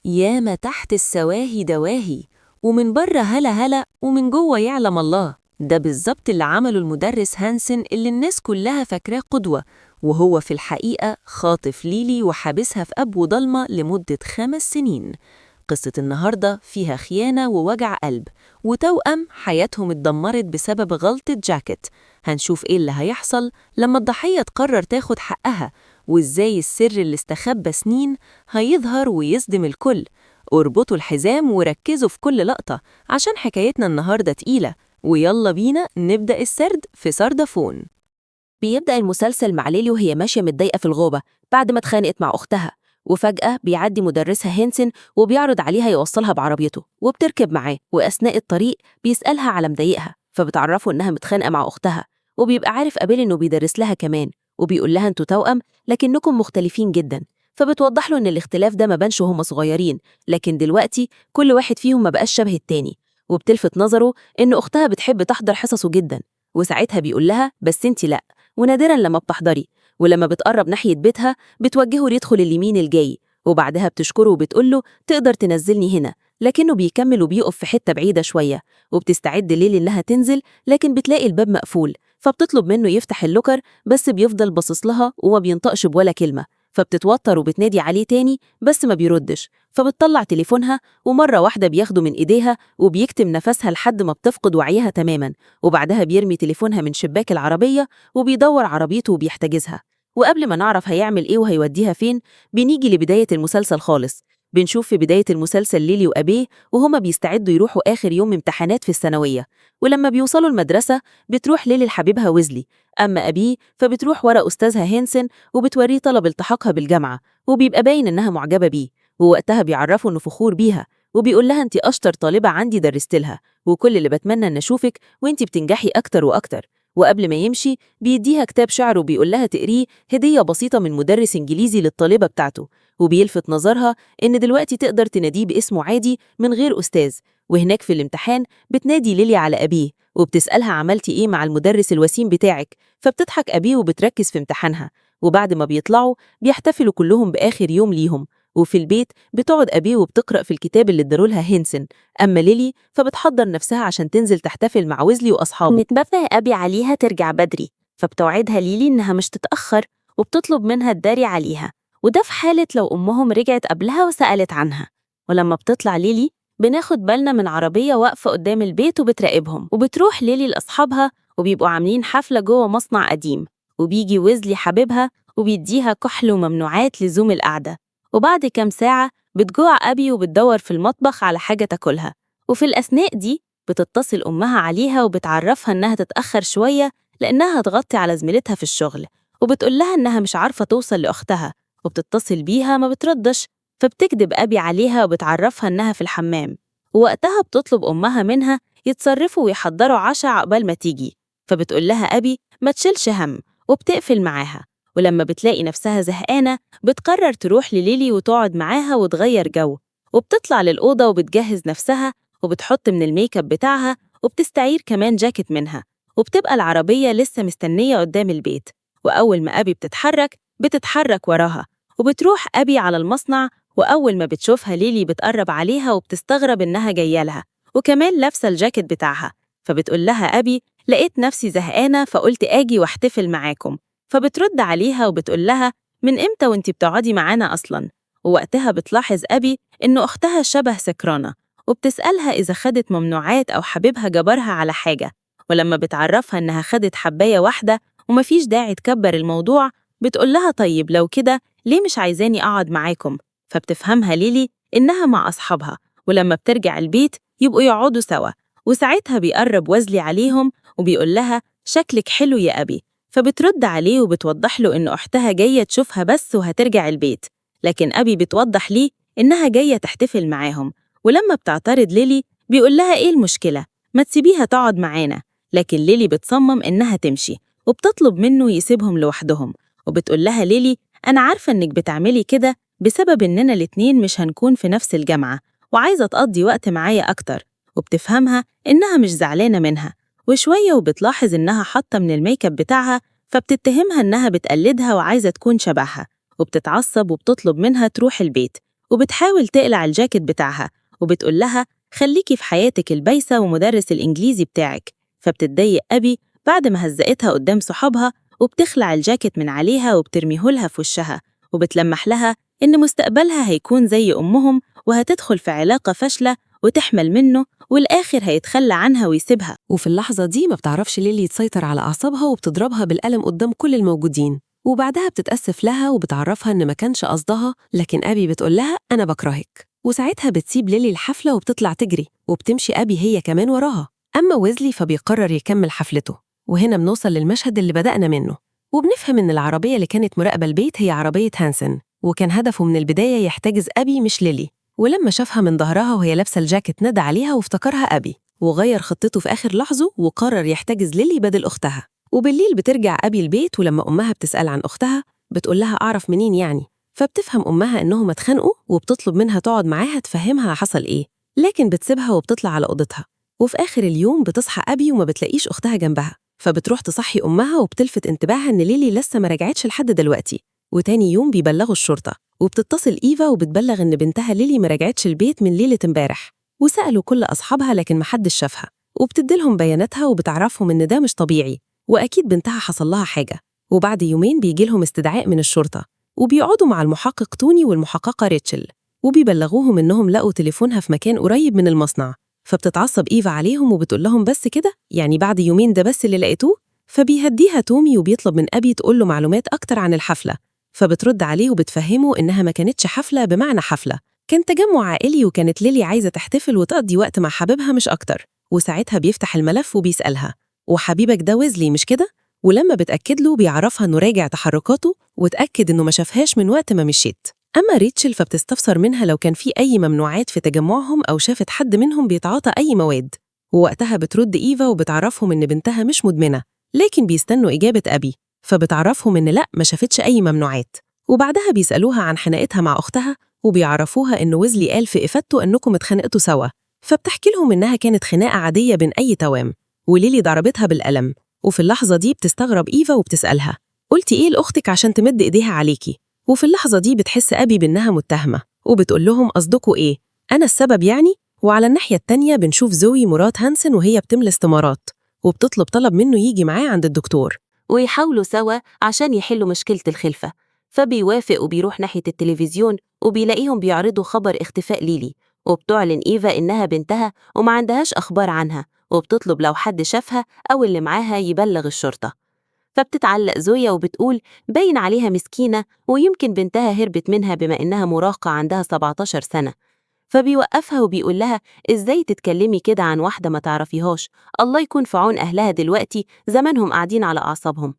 ياما تحت السواهي دواهي، ومن بره هلا هلا ومن جوه يعلم الله. ده بالظبط اللي عمله المدرس هانسن اللي الناس كلها فاكراه قدوة، وهو في الحقيقة خاطف ليلي وحابسها في أبو ضلمة لمدة 5 سنين. قصة النهاردة فيها خيانة ووجع قلب، وتوأم حياتهم اتدمرت بسبب غلطة جاكيت. هنشوف ايه اللي هيحصل لما الضحية تقرر تاخد حقها، وازاي السر اللي استخبى سنين هيظهر ويصدم الكل. اربطوا الحزام وركزوا في كل لقطة، عشان حكايتنا النهاردة تقيلة. ويلا بينا نبدأ السرد في سردفون. بيبدأ المسلسل مع ليلي وهي ماشية متضايقة في الغابة بعد ما اتخانقت مع أختها، وفجأة بيعدي مدرسها هينسن وبيعرض عليها يوصلها بعربيته، وبتركب معاه، وأثناء الطريق بيسألها على مضايقها، فبتعرفه إنها متخانقة مع أختها، وبيبقى عارف قبل إنه بيدرس لها كمان، وبيقول لها انتوا توأم لكنكم مختلفين جدا. فبتوضح له إن الاختلاف ده ما بانش وهم صغيرين، لكن دلوقتي كل واحد فيهم ما بقاش شبه التاني. وبتلفت نظره إن أختها بتحب تحضر حصصه جدا، وساعتها بيقول لها بس انتي لأ، ونادرا لما بتحضري. ولما بتقرب ناحية بيتها بتوجهه يدخل اليمين الجاي، وبعدها بتشكره وبتقوله تقدر تنزلني هنا، لكنه بيكمل وبيقف في حتة بعيدة شوية. وبتستعد ليلي إنها تنزل، لكن بتلاقي الباب مقفول، فبتطلب منه يفتح اللوكر، بس بيفضل باصص لها وما بينطقش بولا كلمة. فبتتوتر وبتنادي عليه تاني بس ما بيردش، فبتطلع تليفونها، ومرة واحدة بياخده من إيديها وبيكتم نفسها لحد ما بتفقد وعيها تماما. وبعدها بيرمي تليفونها من شباك العربية وبيدور عربيته وبيحتجزها. وقبل ما نعرف هيعمل ايه وهيوديها فين، بنيجي لبداية المسلسل خالص. بنشوف في بداية المسلسل ليلي وأبيه وهما بيستعدوا يروحوا آخر يوم امتحانات في الثانوية، ولما بيوصلوا المدرسة بتروح ليلي لحبيبها ويزلي، أما أبيه فبتروح ورا أستاذها هينسن وبتوريه طلب التحاقها بالجامعة، وبيبقى باين إنها معجبة بيه. ووقتها بيعرفوا إنه فخور بيها، وبيقول لها أنت أشطر طالبة عندي درست لها، وكل اللي بتمنى إن أشوفك وأنت بتنجحي أكتر وأكتر. وقبل ما يمشي بيديها كتاب شعر وبيقول لها تقريه، هدية بسيطة من مدرس إنجليزي للطالبة بتاعته. وبيلفت نظرها إن دلوقتي تقدر تناديه باسمه عادي من غير أستاذ. وهناك في الامتحان بتنادي ليلي على أبيه وبتسألها عملتي إيه مع المدرس الوسيم بتاعك، فبتضحك أبيه وبتركز في امتحانها. وبعد ما بيطلعوا بيحتفلوا كلهم بآخر يوم ليهم. وفي البيت بتقعد أبيه وبتقرأ في الكتاب اللي ادالولها هينسن، أما ليلي فبتحضر نفسها عشان تنزل تحتفل مع ويزلي وأصحابه. متبقى أبي عليها ترجع بدري، فبتوعدها ليلي إنها مش تتأخر، وبتطلب منها تداري عليها، وده في حالة لو أمهم رجعت قبلها وسألت عنها. ولما بتطلع ليلي بناخد بالنا من عربية واقفة قدام البيت وبتراقبهم، وبتروح ليلي لأصحابها وبيبقوا عاملين حفلة جوه مصنع قديم، وبيجي ويزلي حبيبها وبيديها كحل وممنوعات لزوم القعدة. وبعد كام ساعة بتجوع أبي وبتدور في المطبخ على حاجة تاكلها، وفي الأثناء دي بتتصل أمها عليها وبتعرفها إنها تتأخر شوية لأنها هتغطي على زميلتها في الشغل، وبتقول لها إنها مش عارفة توصل لأختها، وبتتصل بيها ما بتردش، فبتكدب أبي عليها وبتعرفها إنها في الحمام. ووقتها بتطلب أمها منها يتصرفوا ويحضروا عشاء عقبال ما تيجي، فبتقول لها أبي ما تشيلش هم، وبتقفل معاها. ولما بتلاقي نفسها زهقانة بتقرر تروح لليلي وتقعد معاها وتغير جو، وبتطلع للأوضة وبتجهز نفسها وبتحط من الميك اب بتاعها، وبتستعير كمان جاكيت منها. وبتبقى العربية لسه مستنية قدام البيت، وأول ما أبي بتتحرك وراها، وبتروح أبي على المصنع. وأول ما بتشوفها ليلي بتقرب عليها وبتستغرب إنها جاية لها، وكمان لابسة الجاكيت بتاعها. فبتقول لها أبي لقيت نفسي زهقانة فقلت آجي واحتفل معاكم. فبترد عليها وبتقول لها من إمتى وانتي بتقعدي معانا أصلاً؟ ووقتها بتلاحظ أبي إنه أختها شبه سكرانة، وبتسألها إذا خدت ممنوعات أو حبيبها جبرها على حاجة. ولما بتعرفها إنها خدت حباية واحدة ومفيش داعي تكبر الموضوع، بتقولها طيب لو كده ليه مش عايزاني أقعد معاكم؟ فبتفهمها ليلي إنها مع أصحابها، ولما بترجع البيت يبقوا يقعدوا سوا. وساعتها بيقرب وزلي عليهم وبيقول لها شكلك حلو يا أبي، فبترد عليه وبتوضح له إن أختها جاية تشوفها بس وهترجع البيت، لكن أبي بتوضح ليه إنها جاية تحتفل معاهم. ولما بتعترض ليلي بيقول لها إيه المشكلة؟ ما تسيبيها تقعد معانا. لكن ليلي بتصمم إنها تمشي، وبتطلب منه يسيبهم لوحدهم. وبتقول لها ليلي أنا عارفة إنك بتعملي كده بسبب إننا الاتنين مش هنكون في نفس الجامعة وعايزة تقضي وقت معايا أكتر. وبتفهمها إنها مش زعلانة منها، وشوية وبتلاحظ إنها حاطة من الميك اب بتاعها، فبتتهمها إنها بتقلدها وعايزة تكون شبهها، وبتتعصب وبتطلب منها تروح البيت. وبتحاول تقلع الجاكيت بتاعها وبتقول لها خليكي في حياتك البايسة ومدرس الإنجليزي بتاعك. فبتتضايق أبي بعد ما هزقتها قدام صحابها وبتخلع الجاكيت من عليها وبترميهولها في وشها وبتلمح لها إن مستقبلها هيكون زي أمهم وهتدخل في علاقة فاشلة وتحمل منه والآخر هيتخلى عنها ويسيبها. وفي اللحظة دي ما بتعرفش ليلي تسيطر على أعصابها وبتضربها بالقلم قدام كل الموجودين، وبعدها بتتأسف لها وبتعرفها إن ما كانش قصدها، لكن أبي بتقول لها أنا بكرهك. وساعتها بتسيب ليلي الحفلة وبتطلع تجري، وبتمشي أبي هي كمان وراها. أما ويزلي فبيقرر يكمل حفلته، وهنا بنوصل للمشهد اللي بدأنا منه، وبنفهم إن العربية اللي كانت مراقبة البيت هي عربية هانسن، وكان هدفه من البداية يحتجز أبي مش ليلي. ولما شافها من ظهرها وهي لابسة الجاكيت ندى عليها وافتكرها أبي، وغير خطته في آخر لحظة وقرر يحتجز ليلي بدل أختها. وبالليل بترجع أبي البيت، ولما أمها بتسأل عن أختها بتقول لها أعرف منين يعني؟ فبتفهم أمها إنهم اتخانقوا وبتطلب منها تقعد معاها تفهمها حصل إيه، لكن بتسيبها وبتطلع على أوضتها. وفي آخر اليوم بتصحى أبي وما بتلاقيش أختها جنبها، فبتروح تصحي أمها وبتلفت انتباهها إن ليلي لسه ما رجعتش لحد دلوقتي. وتاني يوم بيبلغوا الشرطة، وبتتصل إيفا وبتبلغ إن بنتها ليلي ما رجعتش البيت من ليلة امبارح، وسألوا كل أصحابها لكن محدش شافها، وبتديلهم بياناتها وبتعرفهم إن ده مش طبيعي وأكيد بنتها حصل لها حاجة. وبعد يومين بيجيلهم استدعاء من الشرطة، وبيقعدوا مع المحقق توني والمحققة ريتشل، وبيبلغوهم إنهم لقوا تليفونها في مكان قريب من المصنع. فبتتعصب إيفا عليهم وبتقول لهم بس كده؟ يعني بعد يومين ده بس اللي لقيتوه؟ فبيهديها تومي وبيطلب من أبي تقول له معلومات أكتر عن الحفلة، فبترد عليه وبتفهمه إنها ما كانتش حفلة بمعنى حفلة، كان تجمع عائلي وكانت ليلي عايزة تحتفل وتقضي وقت مع حبيبها مش أكتر. وساعتها بيفتح الملف وبيسألها وحبيبك ده ويزلي مش كده؟ ولما بتأكد له بيعرفها إنه راجع تحركاته وتأكد إنه ما شافهاش من وقت ما مشيت. أما ريتشل فبتستفسر منها لو كان في أي ممنوعات في تجمعهم أو شافت حد منهم بيتعاطى أي مواد، ووقتها بترد إيفا وبتعرفهم إن بنتها مش مدمنة، لكن بيستنوا إجابة أبي، فبتعرفهم إن لأ ما شافتش أي ممنوعات. وبعدها بيسألوها عن خناقتها مع أختها وبيعرفوها إن ويزلي قال في إفادته إنكم اتخانقتوا سوا، فبتحكي لهم إنها كانت خناقة عادية بين أي توام وليلي ضربتها بالقلم. وفي اللحظة دي بتستغرب إيفا وبتسألها قلتي إيه لأختك عشان تمد إيديها عليكي؟ وفي اللحظة دي بتحس أبي بإنها متهمة وبتقول لهم قصدكوا إيه؟ أنا السبب يعني؟ وعلى الناحية التانية بنشوف زوي مرات هانسن وهي بتملى استمارات وبتطلب طلب منه يجي معاه عند الدكتور ويحاولوا سوا عشان يحلوا مشكلة الخلفة. فبيوافق وبيروح ناحية التلفزيون وبيلاقيهم بيعرضوا خبر اختفاء ليلي، وبتعلن إيفا إنها بنتها وما عندهاش أخبار عنها، وبتطلب لو حد شافها أو اللي معاها يبلغ الشرطة. فبتتعلق زويا وبتقول باين عليها مسكينة ويمكن بنتها هربت منها بما إنها مراهقة عندها 17 سنة. فبيوقفها وبيقول لها إزاي تتكلمي كده عن واحدة ما تعرفيهاش، الله يكون في عون أهلها دلوقتي زمانهم قاعدين على أعصابهم.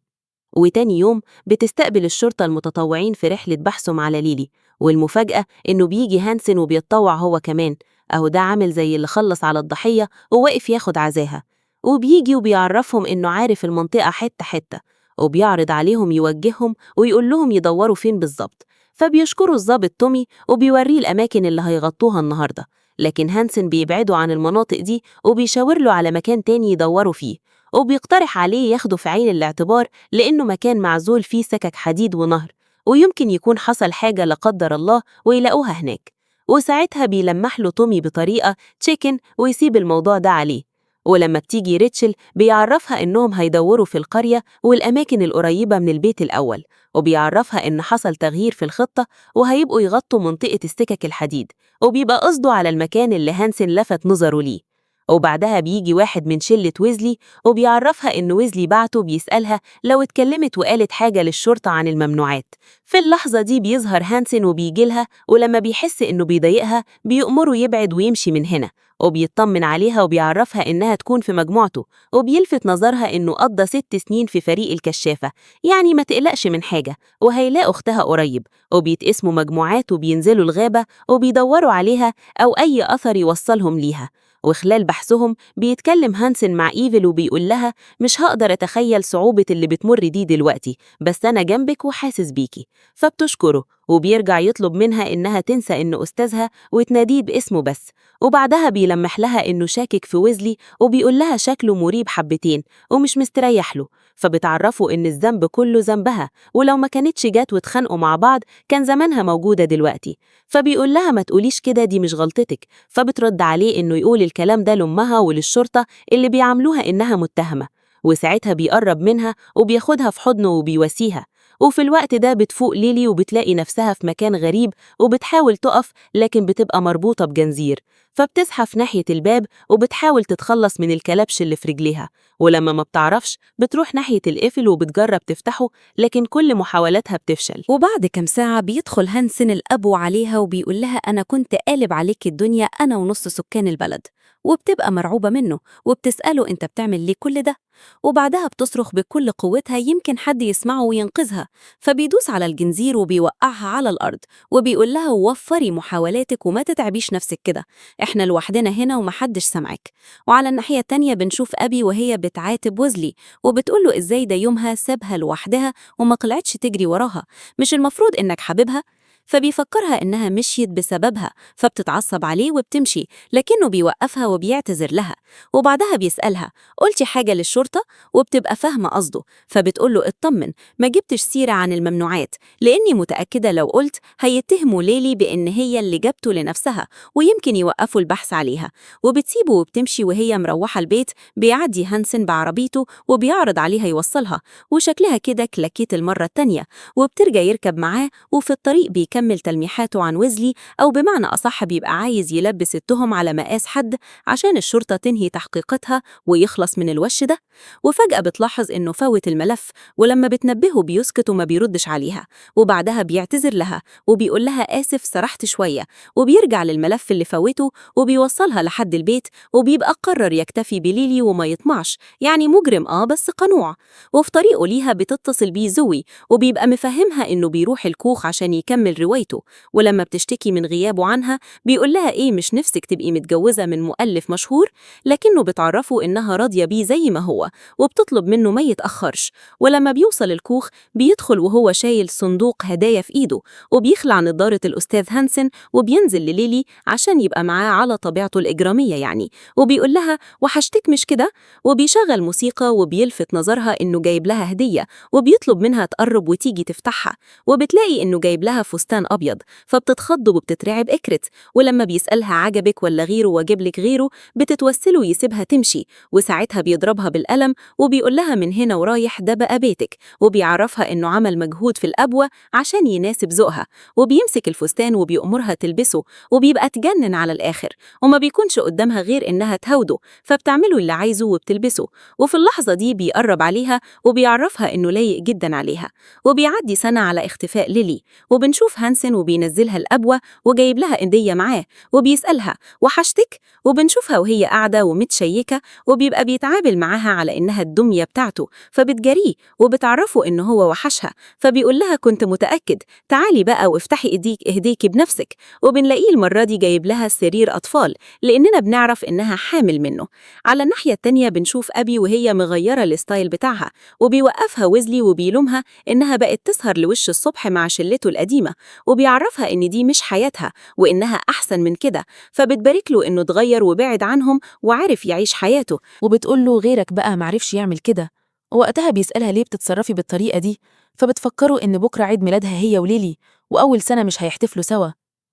وتاني يوم بتستقبل الشرطة المتطوعين في رحلة بحثهم على ليلي، والمفاجأة إنه بيجي هانسن وبيتطوع هو كمان، أهو ده عامل زي اللي خلص على الضحية وواقف ياخد عزاها، وبيجي وبيعرفهم إنه عارف المنطقة حتة حتة، وبيعرض عليهم يوجههم ويقول لهم يدوروا فين بالظبط. فبيشكروا الضابط تومي وبيوريه الأماكن اللي هيغطوها النهاردة، لكن هانسن بيبعدوا عن المناطق دي وبيشاور له على مكان تاني يدوروا فيه، وبيقترح عليه ياخده في عين الاعتبار لأنه مكان معزول فيه سكك حديد ونهر، ويمكن يكون حصل حاجة لا قدر الله ويلاقوها هناك. وساعتها بيلمح له تومي بطريقة تشيكن ويسيب الموضوع ده عليه. ولما بتيجي ريتشل بيعرفها إنهم هيدوروا في القرية والأماكن القريبة من البيت الأول، وبيعرفها إن حصل تغيير في الخطة وهيبقوا يغطوا منطقة السكك الحديد، وبيبقى قصده على المكان اللي هانسن لفت نظره ليه. وبعدها بيجي واحد من شلة ويزلي وبيعرفها إن ويزلي بعته بيسألها لو اتكلمت وقالت حاجة للشرطة عن الممنوعات. في اللحظة دي بيظهر هانسن وبيجيلها، ولما بيحس إنه بيضايقها بيأمره يبعد ويمشي من هنا، وبيطمن عليها وبيعرفها إنها تكون في مجموعته، وبيلفت نظرها إنه قضى 6 سنين في فريق الكشافة، يعني ما تقلقش من حاجة وهيلاقوا أختها قريب. وبيتقسموا مجموعات وبينزلوا الغابة وبيدوروا عليها أو أي أثر يوصلهم ليها. وخلال بحثهم بيتكلم هانسن مع إيفل وبيقول لها مش هقدر أتخيل صعوبة اللي بتمر دي دلوقتي، بس أنا جنبك وحاسس بيكي. فبتشكره وبيرجع يطلب منها إنها تنسى إنه أستاذها وتناديه باسمه بس، وبعدها بيلمح لها إنه شاكك في ويزلي وبيقول لها شكله مريب حبتين ومش مستريح له، فبتعرفه إن الذنب كله ذنبها، ولو ما كانتش جات واتخانقوا مع بعض كان زمانها موجودة دلوقتي. فبيقول لها ما تقوليش كده، دي مش غلطتك. فبترد عليه إنه يقول الكلام ده لأمها وللشرطة اللي بيعاملوها إنها متهمة، وساعتها بيقرب منها وبياخدها في حضنه وبيواسيها. وفي الوقت ده بتفوق ليلي وبتلاقي نفسها في مكان غريب وبتحاول تقف لكن بتبقى مربوطة بجنزير، فبتزحف ناحية الباب وبتحاول تتخلص من الكلبش اللي في رجليها، ولما ما بتعرفش بتروح ناحية القفل وبتجرب تفتحه لكن كل محاولاتها بتفشل. وبعد كام ساعة بيدخل هانسن الأبو عليها وبيقول لها أنا كنت قالب عليك الدنيا أنا ونص سكان البلد، وبتبقى مرعوبة منه وبتسأله أنت بتعمل ليه كل ده؟ وبعدها بتصرخ بكل قوتها يمكن حد يسمعه وينقذها، فبيدوس على الجنزير وبيوقعها على الأرض وبيقول لها وفري محاولاتك وما تتعبيش نفسك كده، إحنا لوحدنا هنا ومحدش سمعك. وعلى الناحية التانية بنشوف أبي وهي بتعاتب وزلي وبتقول له إزاي ده يومها سابها لوحدها وما طلعتش تجري وراها، مش المفروض إنك حبيبها؟ فبيفكرها إنها مشيت بسببها، فبتتعصب عليه وبتمشي لكنه بيوقفها وبيعتذر لها. وبعدها بيسألها قلتي حاجة للشرطة؟ وبتبقى فاهمة قصده، فبتقوله اطمن ما جبتش سيرة عن الممنوعات، لأني متأكدة لو قلت هيتهموا ليلي بإن هي اللي جابته لنفسها ويمكن يوقفوا البحث عليها. وبتسيبه وبتمشي وهي مروحة البيت. بيعدي هانسن بعربيته وبيعرض عليها يوصلها، وشكلها كده كلاكيت المرة التانية، وبترجع يركب معاه وفي الطريق بيكمل تلميحاته عن ويزلي، أو بمعنى أصح بيبقى عايز يلبس التهم على مقاس حد عشان الشرطة تنهي تحقيقاتها ويخلص من الوش ده. وفجأة بتلاحظ إنه فوت الملف، ولما بتنبهه بيسكت وما بيردش عليها، وبعدها بيعتذر لها وبيقول لها آسف سرحت شوية، وبيرجع للملف اللي فوته وبيوصلها لحد البيت، وبيبقى قرر يكتفي بليلي وما يطمعش، يعني مجرم بس قنوع. وفي طريقه ليها بتتصل بيه زوي وبيبقى مفهمها إنه بيروح الكوخ عشان يكمل روايته، ولما بتشتكي من غيابه عنها بيقول لها إيه مش نفسك تبقي متجوزة من مؤلف مشهور، لكنه بتعرفه إنها راضية بيه زي ما هو وبتطلب منه ما يتأخرش. ولما بيوصل الكوخ بيدخل وهو شايل صندوق هدايا في إيده، وبيخلع نظارة الأستاذ هانسن وبينزل لليلي عشان يبقى معاه على طبيعته الإجرامية يعني، وبيقول لها وحشتك مش كده؟ وبيشغل موسيقى وبيلفت نظرها إنه جايب لها هدية، وبيطلب منها تقرب وتيجي تفتحها، وبتلاقي إنه جايب لها فستان أبيض، فبتتخض وبتترعب إكرت. ولما بيسألها عجبك ولا غيره واجيب لك غيره بتتوسله يسيبها تمشي، وساعتها بيضربها بالقلم وبيقول لها من هنا ورايح ده بقى بيتك، وبيعرفها إنه عمل مجهود في الأبوة عشان يناسب ذوقها، وبيمسك الفستان وبيأمرها تلبسه، وبيبقى تجنن على الآخر وما بيكونش قدامها غير إنها تهوده، فبتعمله اللي عايزه وبتلبسه. وفي اللحظة دي بيقرب عليها وبيعرفها إنه لايق جدا عليها. وبيعدي سنة على اختفاء ليلي، وبنشوف هانسن وبينزلها الأبوة وجايب لها هدية معاه، وبيسألها وحشتك؟ وبنشوفها وهي قاعدة ومتشيكة، وبيبقى بيتعامل معاها على إنها الدمية بتاعته، فبتجريه وبتعرفه إنه هو وحشها، فبيقول لها كنت متأكد، تعالي بقى وافتحي ايديكي بنفسك. وبنلاقيه المرة دي جايب لها سرير أطفال لأننا بنعرف إنها حامل منه. على الناحية التانية بنشوف أبي وهي مغيرة الستايل بتاعها، وبيوقفها ويزلي وبيلومها إنها بقت تسهر لوش الصبح مع شلته القديمة، وبيعرفها إن دي مش حياتها وإنها أحسن من كده، فبتبارك له إنه اتغير وبعد عنهم وعرف يعيش حياته. وبتقول له غيرك بقى معرفش يعمل كده. ووقتها بيسألها ليه بتتصرفي بالطريقة دي، فبتفكره إن بكرة عيد ميلادها هي وليلي وأول سنة مش هيحتفلوا سوا،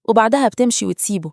وبعدها بتمشي وتسيبه.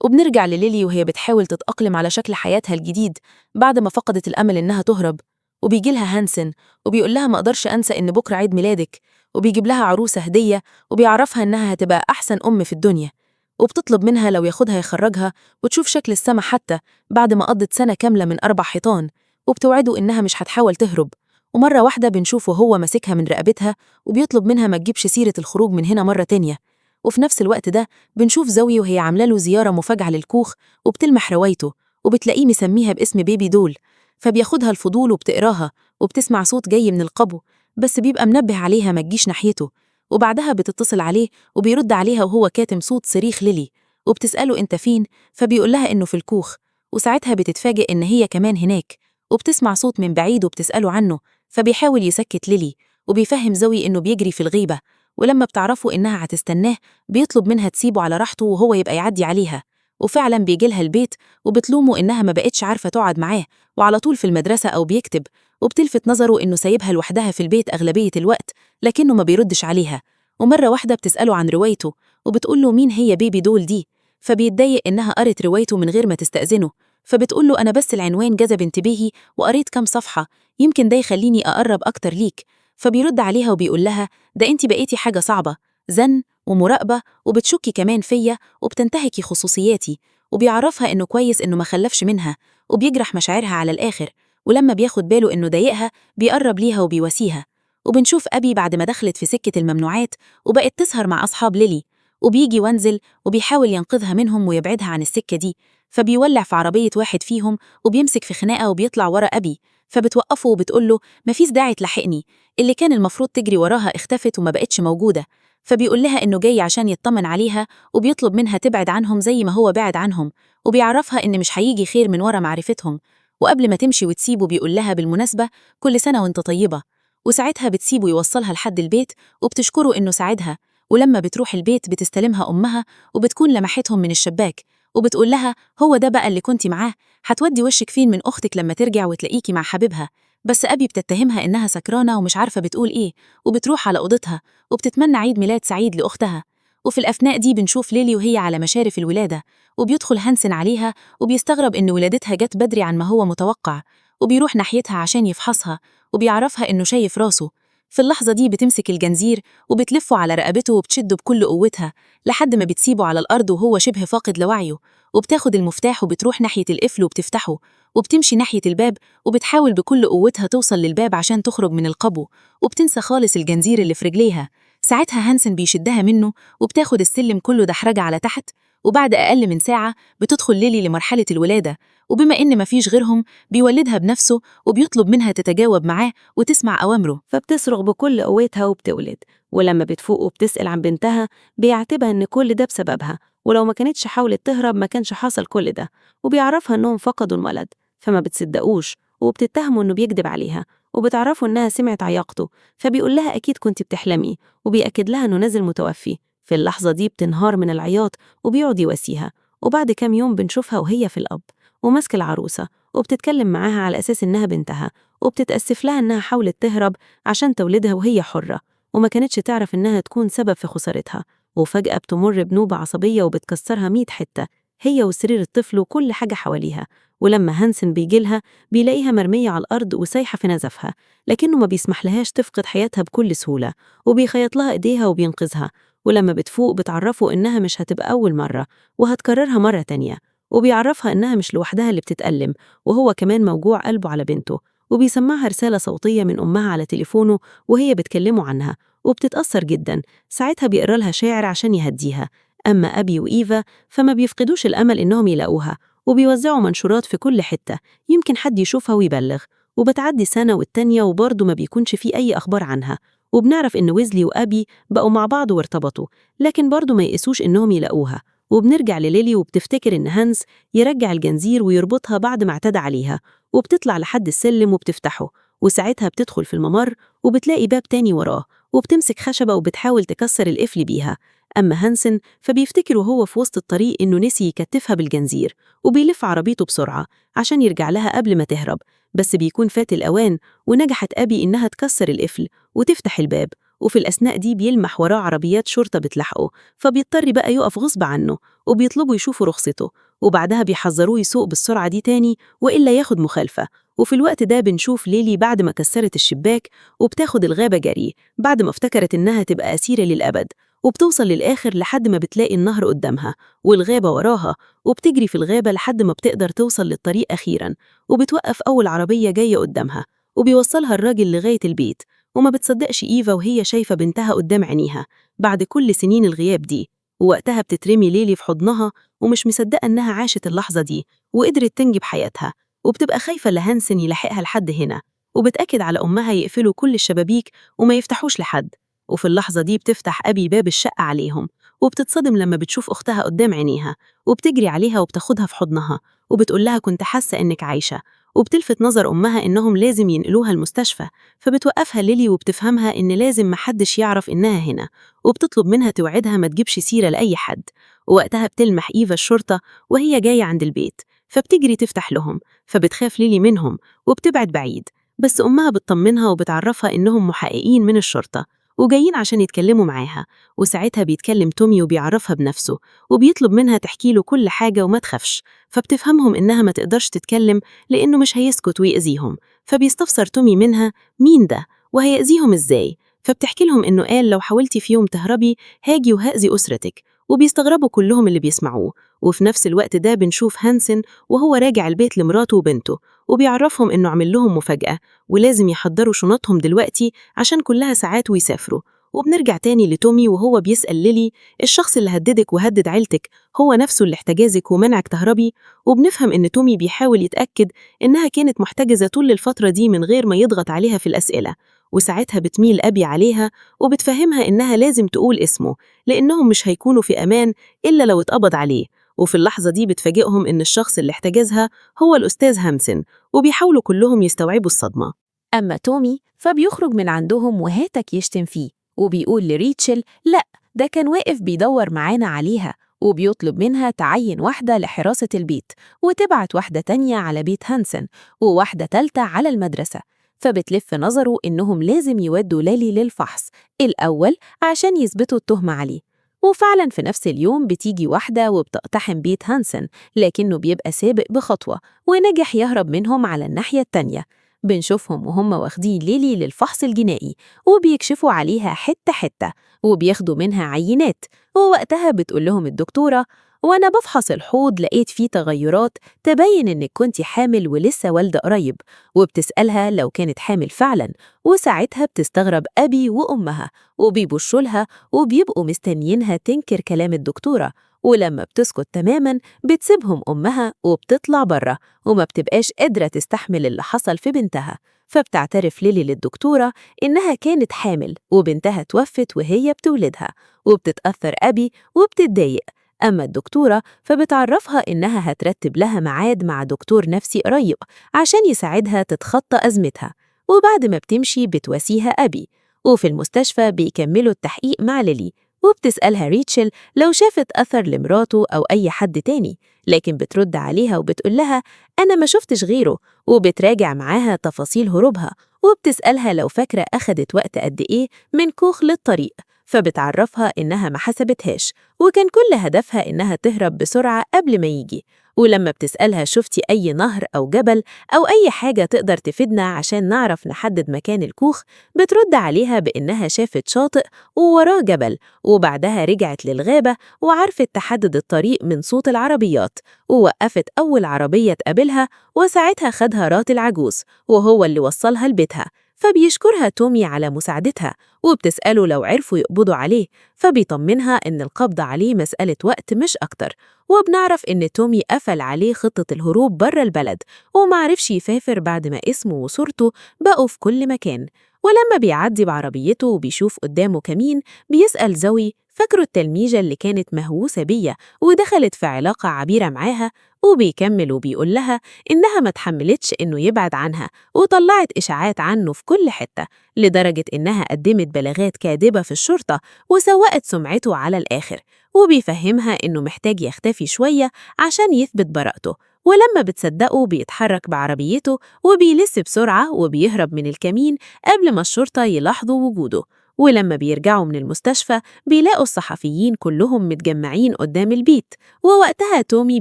وبنرجع لليلي وهي بتحاول تتأقلم على شكل حياتها الجديد بعد ما فقدت الأمل إنها تهرب. وبيجي لها هانسن وبيقول لها ما أقدرش أنسى إن بكرة عيد ميلادك، وبيجيب لها عروسة هدية وبيعرفها إنها هتبقى أحسن أم في الدنيا، وبتطلب منها لو ياخدها يخرجها وتشوف شكل السما حتى بعد ما قضت سنة كاملة من 4 حيطان، وبتوعده إنها مش هتحاول تهرب. ومرة واحدة بنشوفه هو ماسكها من رقبتها وبيطلب منها ما تجيبش سيرة الخروج من هنا مرة تانية. وفي نفس الوقت ده بنشوف زوي وهي عاملة له زيارة مفاجأة للكوخ وبتلمح روايته، وبتلاقيه مسميها باسم بيبي دول، فبياخدها الفضول وبتقراها وبتسمع صوت جاي من القبو، بس بيبقى منبه عليها ما تجيش ناحيته. وبعدها بتتصل عليه وبيرد عليها وهو كاتم صوت صريخ ليلي، وبتسأله انت فين؟ فبيقول لها انه في الكوخ. وساعتها بتتفاجئ ان هي كمان هناك، وبتسمع صوت من بعيد وبتسأله عنه، فبيحاول يسكت ليلي وبيفهم زوي انه بيجري في الغيبة. ولما بتعرفوا إنها هتستناه بيطلب منها تسيبه على راحته وهو يبقى يعدي عليها، وفعلا بيجيلها البيت وبتلومه إنها ما بقتش عارفة تقعد معاه وعلى طول في المدرسة أو بيكتب، وبتلفت نظره إنه سايبها لوحدها في البيت أغلبية الوقت لكنه ما بيردش عليها. ومرة واحدة بتسأله عن روايته وبتقوله مين هي بيبي دول دي، فبيتضايق إنها قرت روايته من غير ما تستأذنه، فبتقوله أنا بس العنوان جذب انتباهي وقريت كام صفحة، يمكن ده يخليني أقرب أكتر ليك. فبيرد عليها وبيقول لها ده أنت بقيتي حاجة صعبة، زن ومراقبة وبتشكي كمان فيا وبتنتهكي خصوصياتي، وبيعرفها إنه كويس إنه ما خلفش منها، وبيجرح مشاعرها على الآخر. ولما بياخد باله إنه ضايقها بيقرب ليها وبيواسيها. وبنشوف أبي بعد ما دخلت في سكة الممنوعات وبقت تسهر مع أصحاب ليلي، وبيجي وانزل وبيحاول ينقذها منهم ويبعدها عن السكة دي، فبيولع في عربية واحد فيهم وبيمسك في خناقة وبيطلع ورا أبي، فبتوقفه وبتقوله مفيش داعي تلحقني، اللي كان المفروض تجري وراها اختفت وما بقتش موجودة. فبيقول لها إنه جاي عشان يطمن عليها وبيطلب منها تبعد عنهم زي ما هو بعد عنهم، وبيعرفها إن مش هيجي خير من ورا معرفتهم. وقبل ما تمشي وتسيبه بيقول لها بالمناسبة كل سنة وانت طيبة، وساعتها بتسيبه يوصلها لحد البيت وبتشكره إنه ساعدها. ولما بتروح البيت بتستلمها أمها وبتكون لمحتهم من الشباك، وبتقول لها هو ده بقى اللي كنتي معاه، هتودي وشك فين من أختك لما ترجع وتلاقيكي مع حبيبها. بس أبي بتتهمها إنها سكرانة ومش عارفة بتقول إيه، وبتروح على أوضتها وبتتمنى عيد ميلاد سعيد لأختها. وفي الأثناء دي بنشوف ليلي وهي على مشارف الولادة، وبيدخل هانسن عليها وبيستغرب إن ولادتها جت بدري عن ما هو متوقع، وبيروح ناحيتها عشان يفحصها وبيعرفها إنه شايف راسه. في اللحظة دي بتمسك الجنزير وبتلفه على رقبته وبتشده بكل قوتها لحد ما بتسيبه على الأرض وهو شبه فاقد لوعيه، وبتاخد المفتاح وبتروح ناحية القفل وبتفتحه، وبتمشي ناحية الباب وبتحاول بكل قوتها توصل للباب عشان تخرج من القبو، وبتنسى خالص الجنزير اللي في رجليها. ساعتها هانسن بيشدها منه وبتاخد السلم كله دحرجة على تحت. وبعد أقل من ساعة بتدخل ليلي لمرحلة الولادة، وبما إن مفيش غيرهم بيولدها بنفسه وبيطلب منها تتجاوب معاه وتسمع أوامره. فبتصرخ بكل قوتها وبتولد، ولما بتفوق وبتسأل عن بنتها بيعتبها إن كل ده بسببها، ولو ما كانتش حاولت تهرب ما كانش حصل كل ده، وبيعرفها إنهم فقدوا الولد فما بتصدقوش وبتتهمه إنه بيكذب عليها، وبتعرفوا إنها سمعت عياقته فبيقول لها أكيد كنت بتحلمي، وبيأكد لها إنه نازل متوفي. في اللحظة دي بتنهار من العياط وبيقعد يواسيها. وبعد كام يوم بنشوفها وهي في الأب وماسكة العروسة وبتتكلم معاها على أساس إنها بنتها، وبتتأسف لها إنها حاولت تهرب عشان تولدها وهي حرة وما كانتش تعرف إنها تكون سبب في خسارتها. وفجأة بتمر بنوبة عصبية وبتكسرها 100 حتة، هي وسرير الطفل وكل حاجة حواليها. ولما هانسن بيجيلها بيلاقيها مرمية على الأرض وسايحة في نزفها، لكنه ما بيسمحلهاش تفقد حياتها بكل سهولة، وبيخيط لها إيديها وبينقذها. ولما بتفوق بتعرفه إنها مش هتبقى أول مرة وهتكررها مرة تانية، وبيعرفها إنها مش لوحدها اللي بتتألم، وهو كمان موجوع قلبه على بنته. وبيسمعها رسالة صوتية من أمها على تليفونه وهي بتكلمه عنها، وبتتأثر جدا. ساعتها بيقرأ لها شاعر عشان يهديها. أما أبي وإيفا فما بيفقدوش الأمل إنهم يلاقوها، وبيوزعوا منشورات في كل حتة يمكن حد يشوفها ويبلغ. وبتعدي سنة والتانية وبرضه ما بيكونش في أي أخبار عنها، وبنعرف إن ويزلي وأبي بقوا مع بعض وارتبطوا، لكن برضه ما يقسوش إنهم يلاقوها. وبنرجع لليلي وبتفتكر إن هانس يرجع الجنزير ويربطها بعد ما اعتدى عليها، وبتطلع لحد السلم وبتفتحه، وساعتها بتدخل في الممر وبتلاقي باب تاني وراه، وبتمسك خشبة وبتحاول تكسر القفل بيها. أما هانسن فبيفتكر وهو في وسط الطريق إنه نسي يكتفها بالجنزير، وبيلف عربيته بسرعة عشان يرجع لها قبل ما تهرب، بس بيكون فات الأوان ونجحت أبي إنها تكسر القفل وتفتح الباب. وفي الأثناء دي بيلمح وراه عربيات شرطة بتلحقه، فبيضطر بقى يقف غصب عنه وبيطلبوا يشوفوا رخصته، وبعدها بيحذروه يسوق بالسرعة دي تاني وإلا ياخد مخالفة. وفي الوقت ده بنشوف ليلي بعد ما كسرت الشباك وبتاخد الغابة جري بعد ما افتكرت إنها تبقى أسيرة للأبد، وبتوصل للآخر لحد ما بتلاقي النهر قدامها والغابة وراها، وبتجري في الغابة لحد ما بتقدر توصل للطريق أخيراً، وبتوقف أول عربية جاية قدامها وبيوصلها الراجل لغاية البيت. وما بتصدقش إيفا وهي شايفة بنتها قدام عينيها بعد كل سنين الغياب دي، ووقتها بتترمي ليلي في حضنها ومش مصدقة إنها عاشت اللحظة دي وقدرت تنجي بحياتها، وبتبقى خايفة لهانسن يلحقها لحد هنا، وبتأكد على أمها يقفلوا كل الشبابيك وما يفتحوش لحد. وفي اللحظة دي بتفتح أبي باب الشقة عليهم، وبتتصدم لما بتشوف أختها قدام عينيها، وبتجري عليها وبتاخدها في حضنها، وبتقولها كنت حاسة إنك عايشة، وبتلفت نظر أمها إنهم لازم ينقلوها المستشفى، فبتوقفها ليلي وبتفهمها إن لازم محدش يعرف إنها هنا، وبتطلب منها توعدها ما تجيبش سيرة لأي حد. ووقتها بتلمح إيفا الشرطة وهي جاية عند البيت، فبتجري تفتح لهم، فبتخاف ليلي منهم وبتبعد بعيد. بس أمها بتطمنها وبتعرفها إنهم محققين من الشرطة وجايين عشان يتكلموا معاها. وساعتها بيتكلم تومي وبيعرفها بنفسه وبيطلب منها تحكي له كل حاجة وما تخافش، فبتفهمهم إنها ما تقدرش تتكلم لأنه مش هيسكت ويأذيهم. فبيستفسر تومي منها مين ده وهيأذيهم إزاي، فبتحكي لهم إنه قال لو حاولتي في يوم تهربي هاجي وهأذي أسرتك. وبيستغربوا كلهم اللي بيسمعوه. وفي نفس الوقت ده بنشوف هانسن وهو راجع البيت لمراته وبنته، وبيعرفهم إنه عمل لهم مفاجأة ولازم يحضروا شنطهم دلوقتي عشان كلها ساعات ويسافروا. وبنرجع تاني لتومي وهو بيسأل ليلي الشخص اللي هددك وهدد عيلتك هو نفسه اللي احتجازك ومنعك تهربي، وبنفهم إن تومي بيحاول يتأكد إنها كانت محتجزة طول الفترة دي من غير ما يضغط عليها في الأسئلة. وساعتها بتميل أبي عليها وبتفهمها إنها لازم تقول اسمه لأنهم مش هيكونوا في أمان إلا لو اتقبض عليه. وفي اللحظة دي بتفاجئهم إن الشخص اللي احتجزها هو الأستاذ هانسن، وبيحاولوا كلهم يستوعبوا الصدمة. أما تومي فبيخرج من عندهم وهاتك يشتم فيه، وبيقول لريتشل لأ ده كان واقف بيدور معانا عليها، وبيطلب منها تعين واحدة لحراسة البيت وتبعت واحدة تانية على بيت هانسن وواحدة تالتة على المدرسة. فبتلف نظره إنهم لازم يودوا ليلي للفحص الأول عشان يثبتوا التهمة عليه. وفعلا في نفس اليوم بتيجي واحدة وبتقتحم بيت هانسن، لكنه بيبقى سابق بخطوة ونجح يهرب منهم على الناحية التانية. بنشوفهم وهم واخدين ليلي للفحص الجنائي وبيكشفوا عليها حتة حتة وبياخدوا منها عينات. ووقتها بتقول لهم الدكتورة وأنا بفحص الحوض لقيت فيه تغيرات تبين إنك كنتي حامل ولسه والدة قريب، وبتسألها لو كانت حامل فعلا. وساعتها بتستغرب أبي وأمها وبيبشوا لها وبيبقوا مستنيينها تنكر كلام الدكتورة. ولما بتسكت تماما بتسيبهم أمها وبتطلع بره وما بتبقاش قادرة تستحمل اللي حصل في بنتها. فبتعترف ليلي للدكتورة إنها كانت حامل وبنتها توفت وهي بتولدها، وبتتأثر أبي وبتتضايق. أما الدكتورة فبتعرفها إنها هترتب لها ميعاد مع دكتور نفسي قريب عشان يساعدها تتخطى أزمتها. وبعد ما بتمشي بتواسيها أبي. وفي المستشفى بيكملوا التحقيق مع ليلي، وبتسألها ريتشل لو شافت أثر لمراته أو أي حد تاني، لكن بترد عليها وبتقول لها أنا ما شفتش غيره. وبتراجع معاها تفاصيل هروبها وبتسألها لو فاكرة أخدت وقت قد إيه من كوخ للطريق، فبتعرفها إنها ما حسبتهاش وكان كل هدفها إنها تهرب بسرعة قبل ما يجي. ولما بتسألها شفتي أي نهر أو جبل أو أي حاجة تقدر تفيدنا عشان نعرف نحدد مكان الكوخ، بترد عليها بإنها شافت شاطئ ووراه جبل، وبعدها رجعت للغابة وعرفت تحدد الطريق من صوت العربيات، ووقفت أول عربية تقابلها وساعتها خدها رات العجوز وهو اللي وصلها لبيتها. فبيشكرها تومي على مساعدتها وبتسأله لو عرفوا يقبضوا عليه، فبيطمنها إن القبض عليه مسألة وقت مش أكتر. وبنعرف إن تومي قفل عليه خطة الهروب بره البلد ومعرفش يسافر بعد ما اسمه وصورته بقوا في كل مكان. ولما بيعدي بعربيته وبيشوف قدامه كمين بيسأل زوي فاكره التلميذة اللي كانت مهووسة بيا ودخلت في علاقة عبيرة معاها، وبيكمل وبيقول لها إنها ما تحملتش إنه يبعد عنها وطلعت إشاعات عنه في كل حتة لدرجة إنها قدمت بلاغات كاذبة في الشرطة وسوقت سمعته على الآخر. وبيفهمها إنه محتاج يختفي شوية عشان يثبت براءته. ولما بتصدقه بيتحرك بعربيته وبيلس بسرعة وبيهرب من الكمين قبل ما الشرطة يلاحظوا وجوده. ولما بيرجعوا من المستشفى بيلاقوا الصحفيين كلهم متجمعين قدام البيت، ووقتها تومي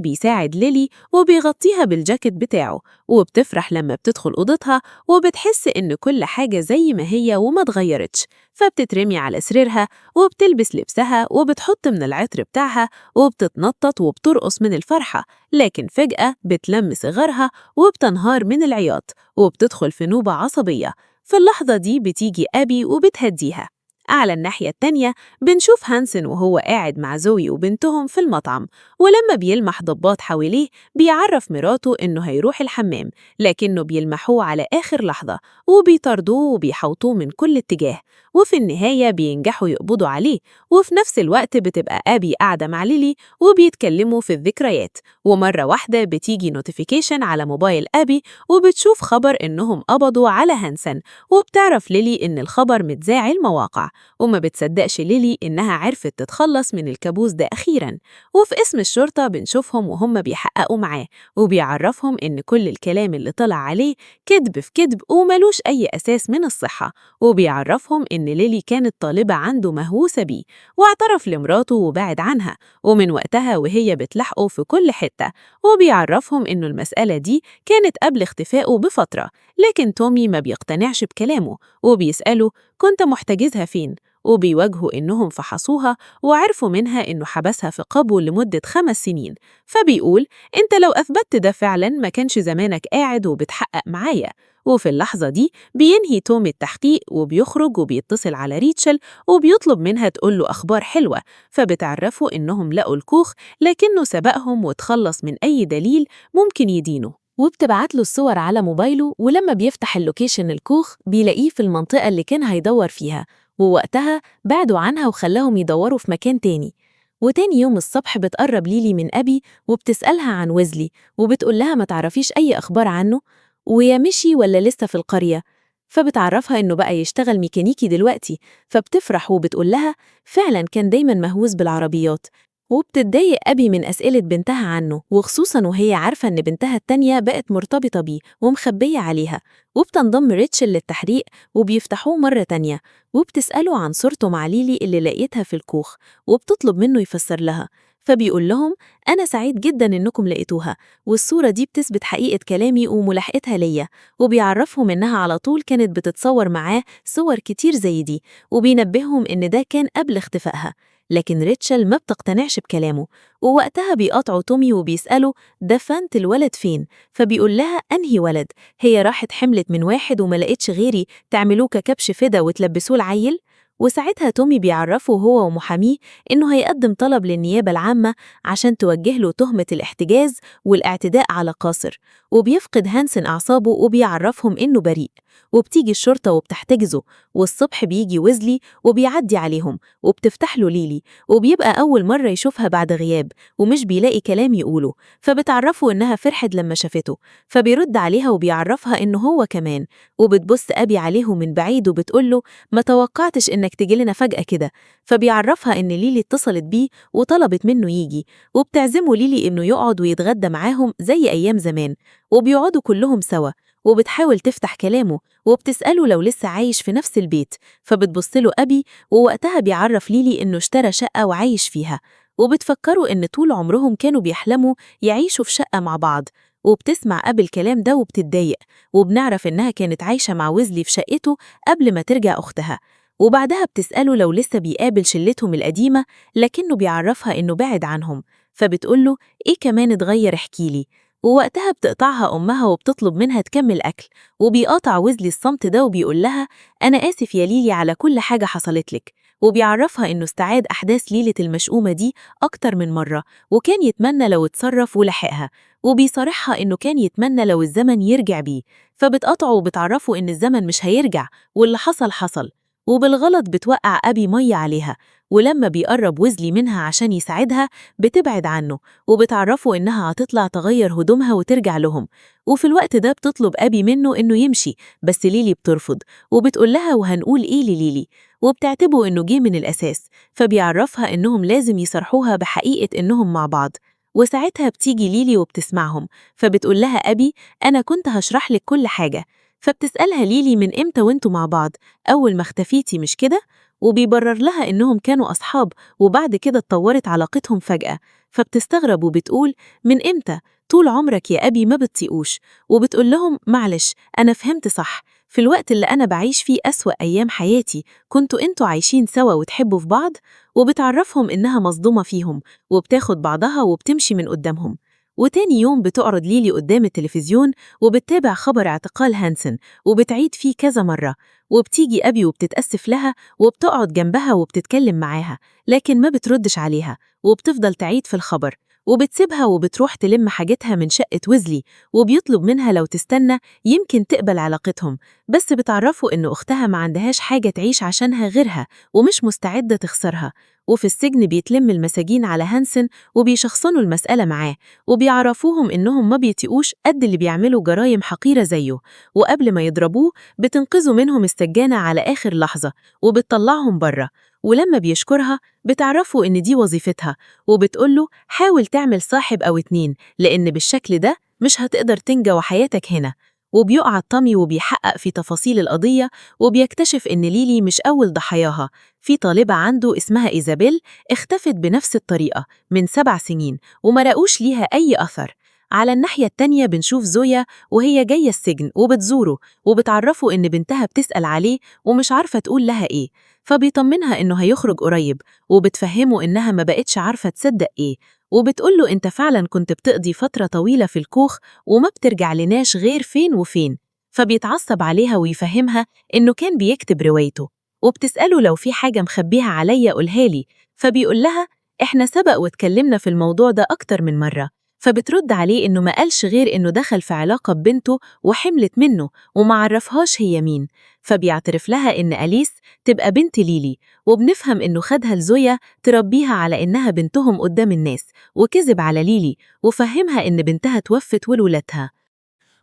بيساعد ليلي وبيغطيها بالجاكيت بتاعه، وبتفرح لما بتدخل أوضتها وبتحس إن كل حاجة زي ما هي وما اتغيرتش. فبتترمي على سريرها وبتلبس لبسها وبتحط من العطر بتاعها وبتتنطط وبترقص من الفرحة، لكن فجأة بتلم صغارها وبتنهار من العياط وبتدخل في نوبة عصبية. في اللحظة دي بتيجي أبي وبتهديها. على الناحية التانية بنشوف هانسن وهو قاعد مع زوي وبنتهم في المطعم، ولما بيلمح ضباط حواليه بيعرف مراته إنه هيروح الحمام، لكنه بيلمحوه على آخر لحظة وبيطاردوه وبيحوطوه من كل اتجاه، وفي النهاية بينجحوا يقبضوا عليه. وفي نفس الوقت بتبقى أبي قاعدة مع ليلي وبيتكلموا في الذكريات، ومرة واحدة بتيجي نوتيفيكيشن على موبايل أبي وبتشوف خبر إنهم قبضوا على هانسن، وبتعرف ليلي إن الخبر متذاع المواقع، وما بتصدقش ليلي إنها عرفت تتخلص من الكابوس ده أخيراً. وفي اسم الشرطة بنشوفهم وهم بيحققوا معاه، وبيعرفهم إن كل الكلام اللي طلع عليه كذب في كذب وملوش أي أساس من الصحة، وبيعرفهم إن ليلي كانت طالبة عنده مهووسة بيه، واعترف لمراته وبعد عنها، ومن وقتها وهي بتلاحقه في كل حتة. وبيعرفهم إنه المسألة دي كانت قبل اختفائه بفترة، لكن تومي ما بيقتنعش بكلامه وبيسأله كنت محتجزها فين؟ وبيواجهوا إنهم فحصوها وعرفوا منها إنه حبسها في قبو لمدة 5 سنين، فبيقول أنت لو أثبتت ده فعلاً ما كانش زمانك قاعد وبتحقق معايا. وفي اللحظة دي بينهي تومي التحقيق وبيخرج وبيتصل على ريتشل وبيطلب منها تقوله أخبار حلوة، فبتعرفوا إنهم لقوا الكوخ لكنه سبقهم وتخلص من أي دليل ممكن يدينه. وبتبعت له الصور على موبايله، ولما بيفتح اللوكيشن الكوخ بيلاقيه في المنطقة اللي كان هيدور فيها، ووقتها بعدوا عنها وخلاهم يدوروا في مكان تاني. وتاني يوم الصبح بتقرب ليلي من أبي وبتسألها عن ويزلي، وبتقول لها ما تعرفيش أي أخبار عنه ويا مشي ولا لسه في القرية. فبتعرفها إنه بقى يشتغل ميكانيكي دلوقتي، فبتفرح وبتقول لها فعلا كان دايما مهووس بالعربيات. وبتتضايق أبي من أسئلة بنتها عنه، وخصوصاً وهي عارفة إن بنتها التانية بقت مرتبطة بيه ومخبية عليها. وبتنضم ريتشل للتحريق وبيفتحوه مرة تانية، وبتسأله عن صورته مع ليلي اللي لقيتها في الكوخ، وبتطلب منه يفسر لها. فبيقول لهم أنا سعيد جداً إنكم لقيتوها، والصورة دي بتثبت حقيقة كلامي وملاحقتها ليا. وبيعرفهم إنها على طول كانت بتتصور معاه صور كتير زي دي، وبينبههم إن ده كان قبل اختفائها. لكن ريتشل ما بتقتنعش بكلامه، ووقتها بيقاطعوا تومي وبيسألوا دفنت الولد فين؟ فبيقول لها أنهي ولد؟ هي راحت حملت من واحد وما لقيتش غيري تعملوه ككبش فدا وتلبسوه العيل؟ وساعتها تومي بيعرفه هو ومحاميه إنه هيقدم طلب للنيابة العامة عشان توجه له تهمة الاحتجاز والاعتداء على قاصر، وبيفقد هانسن أعصابه وبيعرفهم إنه بريء. وبتيجي الشرطة وبتحتجزه، والصبح بيجي ويزلي وبيعدي عليهم وبتفتح له ليلي، وبيبقى أول مرة يشوفها بعد غياب ومش بيلاقي كلام يقوله، فبتعرفه إنها فرحت لما شافته، فبيرد عليها وبيعرفها إنه هو كمان. وبتبص أبي عليه من بعيد وبتقوله ما توقعتش إنك تجيلنا فجأة كده، فبيعرفها إن ليلي اتصلت بيه وطلبت منه يجي، وبتعزمه ليلي إنه يقعد ويتغدى معاهم زي أيام زمان، وبيقعدوا كلهم سوا. وبتحاول تفتح كلامه وبتسأله لو لسه عايش في نفس البيت، فبتبصله أبي ووقتها بيعرف ليلي إنه اشترى شقة وعايش فيها، وبتفكروا إن طول عمرهم كانوا بيحلموا يعيشوا في شقة مع بعض. وبتسمع أبي الكلام ده وبتتضايق، وبنعرف إنها كانت عايشة مع ويزلي في شقته قبل ما ترجع أختها. وبعدها بتسأله لو لسه بيقابل شلتهم القديمة، لكنه بيعرفها إنه بعد عنهم، فبتقوله إيه كمان اتغير احكيلي. ووقتها بتقطعها أمها وبتطلب منها تكمل أكل، وبيقاطع ويزلي الصمت ده وبيقول لها أنا آسف يا ليلي على كل حاجة حصلت لك، وبيعرفها إنه استعاد أحداث ليلة المشؤومة دي أكتر من مرة، وكان يتمنى لو اتصرف ولحقها، وبيصارحها إنه كان يتمنى لو الزمن يرجع بيه. فبتقاطعه وبتعرفه إن الزمن مش هيرجع واللي حصل حصل، وبالغلط بتوقع أبي مية عليها. ولما بيقرب ويزلي منها عشان يساعدها بتبعد عنه، وبتعرفه إنها هتطلع تغير هدومها وترجع لهم. وفي الوقت ده بتطلب أبي منه إنه يمشي، بس ليلي بترفض وبتقول لها وهنقول إيه لليلي، وبتعتبه إنه جه من الأساس، فبيعرفها إنهم لازم يصرحوها بحقيقة إنهم مع بعض. وساعتها بتيجي ليلي وبتسمعهم، فبتقول لها أبي أنا كنت هشرح لك كل حاجة. فبتسألها ليلي من إمتى وإنتوا مع بعض؟ أول ما اختفيتي مش كده؟ وبيبرر لها إنهم كانوا أصحاب وبعد كده اتطورت علاقتهم فجأة. فبتستغرب وبتقول من إمتى؟ طول عمرك يا أبي ما بتطيقوش. وبتقول لهم معلش أنا فهمت صح، في الوقت اللي أنا بعيش فيه أسوأ أيام حياتي كنتوا إنتوا عايشين سوا وتحبوا في بعض. وبتعرفهم إنها مصدومة فيهم وبتاخد بعضها وبتمشي من قدامهم. وتاني يوم بتقعد ليلي قدام التلفزيون وبتتابع خبر اعتقال هانسن وبتعيد فيه كذا مرة، وبتيجي أبي وبتتأسف لها وبتقعد جنبها وبتتكلم معاها، لكن ما بتردش عليها وبتفضل تعيد في الخبر، وبتسيبها وبتروح تلم حاجتها من شقة ويزلي، وبيطلب منها لو تستنى يمكن تقبل علاقتهم، بس بتعرفه إنه أختها ما عندهاش حاجة تعيش عشانها غيرها ومش مستعدة تخسرها. وفي السجن بيتلم المساجين على هانسن وبيشخصنوا المسألة معاه، وبيعرفوهم إنهم ما بيتقوش قد اللي بيعملوا جرايم حقيرة زيه، وقبل ما يضربوه بتنقذوا منهم السجانة على آخر لحظة وبتطلعهم بره. ولما بيشكرها بتعرفوا إن دي وظيفتها، وبتقوله حاول تعمل صاحب أو اتنين، لأن بالشكل ده مش هتقدر تنجو حياتك هنا. وبيقع طامي وبيحقق في تفاصيل القضية، وبيكتشف إن ليلي مش أول ضحاياها. في طالبة عنده اسمها إيزابيل اختفت بنفس الطريقة من 7 سنين وما لقوش ليها أي أثر. على الناحية التانية بنشوف زويا وهي جاية السجن وبتزوره، وبتعرفه إن بنتها بتسأل عليه ومش عارفة تقول لها إيه، فبيطمنها إنه هيخرج قريب، وبتفهمه إنها ما بقتش عارفة تصدق إيه، وبتقوله أنت فعلا كنت بتقضي فترة طويلة في الكوخ وما بترجع لناش غير فين وفين. فبيتعصب عليها ويفهمها إنه كان بيكتب روايته، وبتسأله لو في حاجة مخبيها عليا قولها لي، فبيقول لها إحنا سبق واتكلمنا في الموضوع ده أكتر من مرة. فبترد عليه إنه ما قالش غير إنه دخل في علاقة ببنته وحملت منه وما عرفهاش هي مين، فبيعترف لها إن أليس تبقى بنت ليلي، وبنفهم إنه خدها لزويا تربيها على إنها بنتهم قدام الناس، وكذب على ليلي وفهمها إن بنتها توفت ولولتها.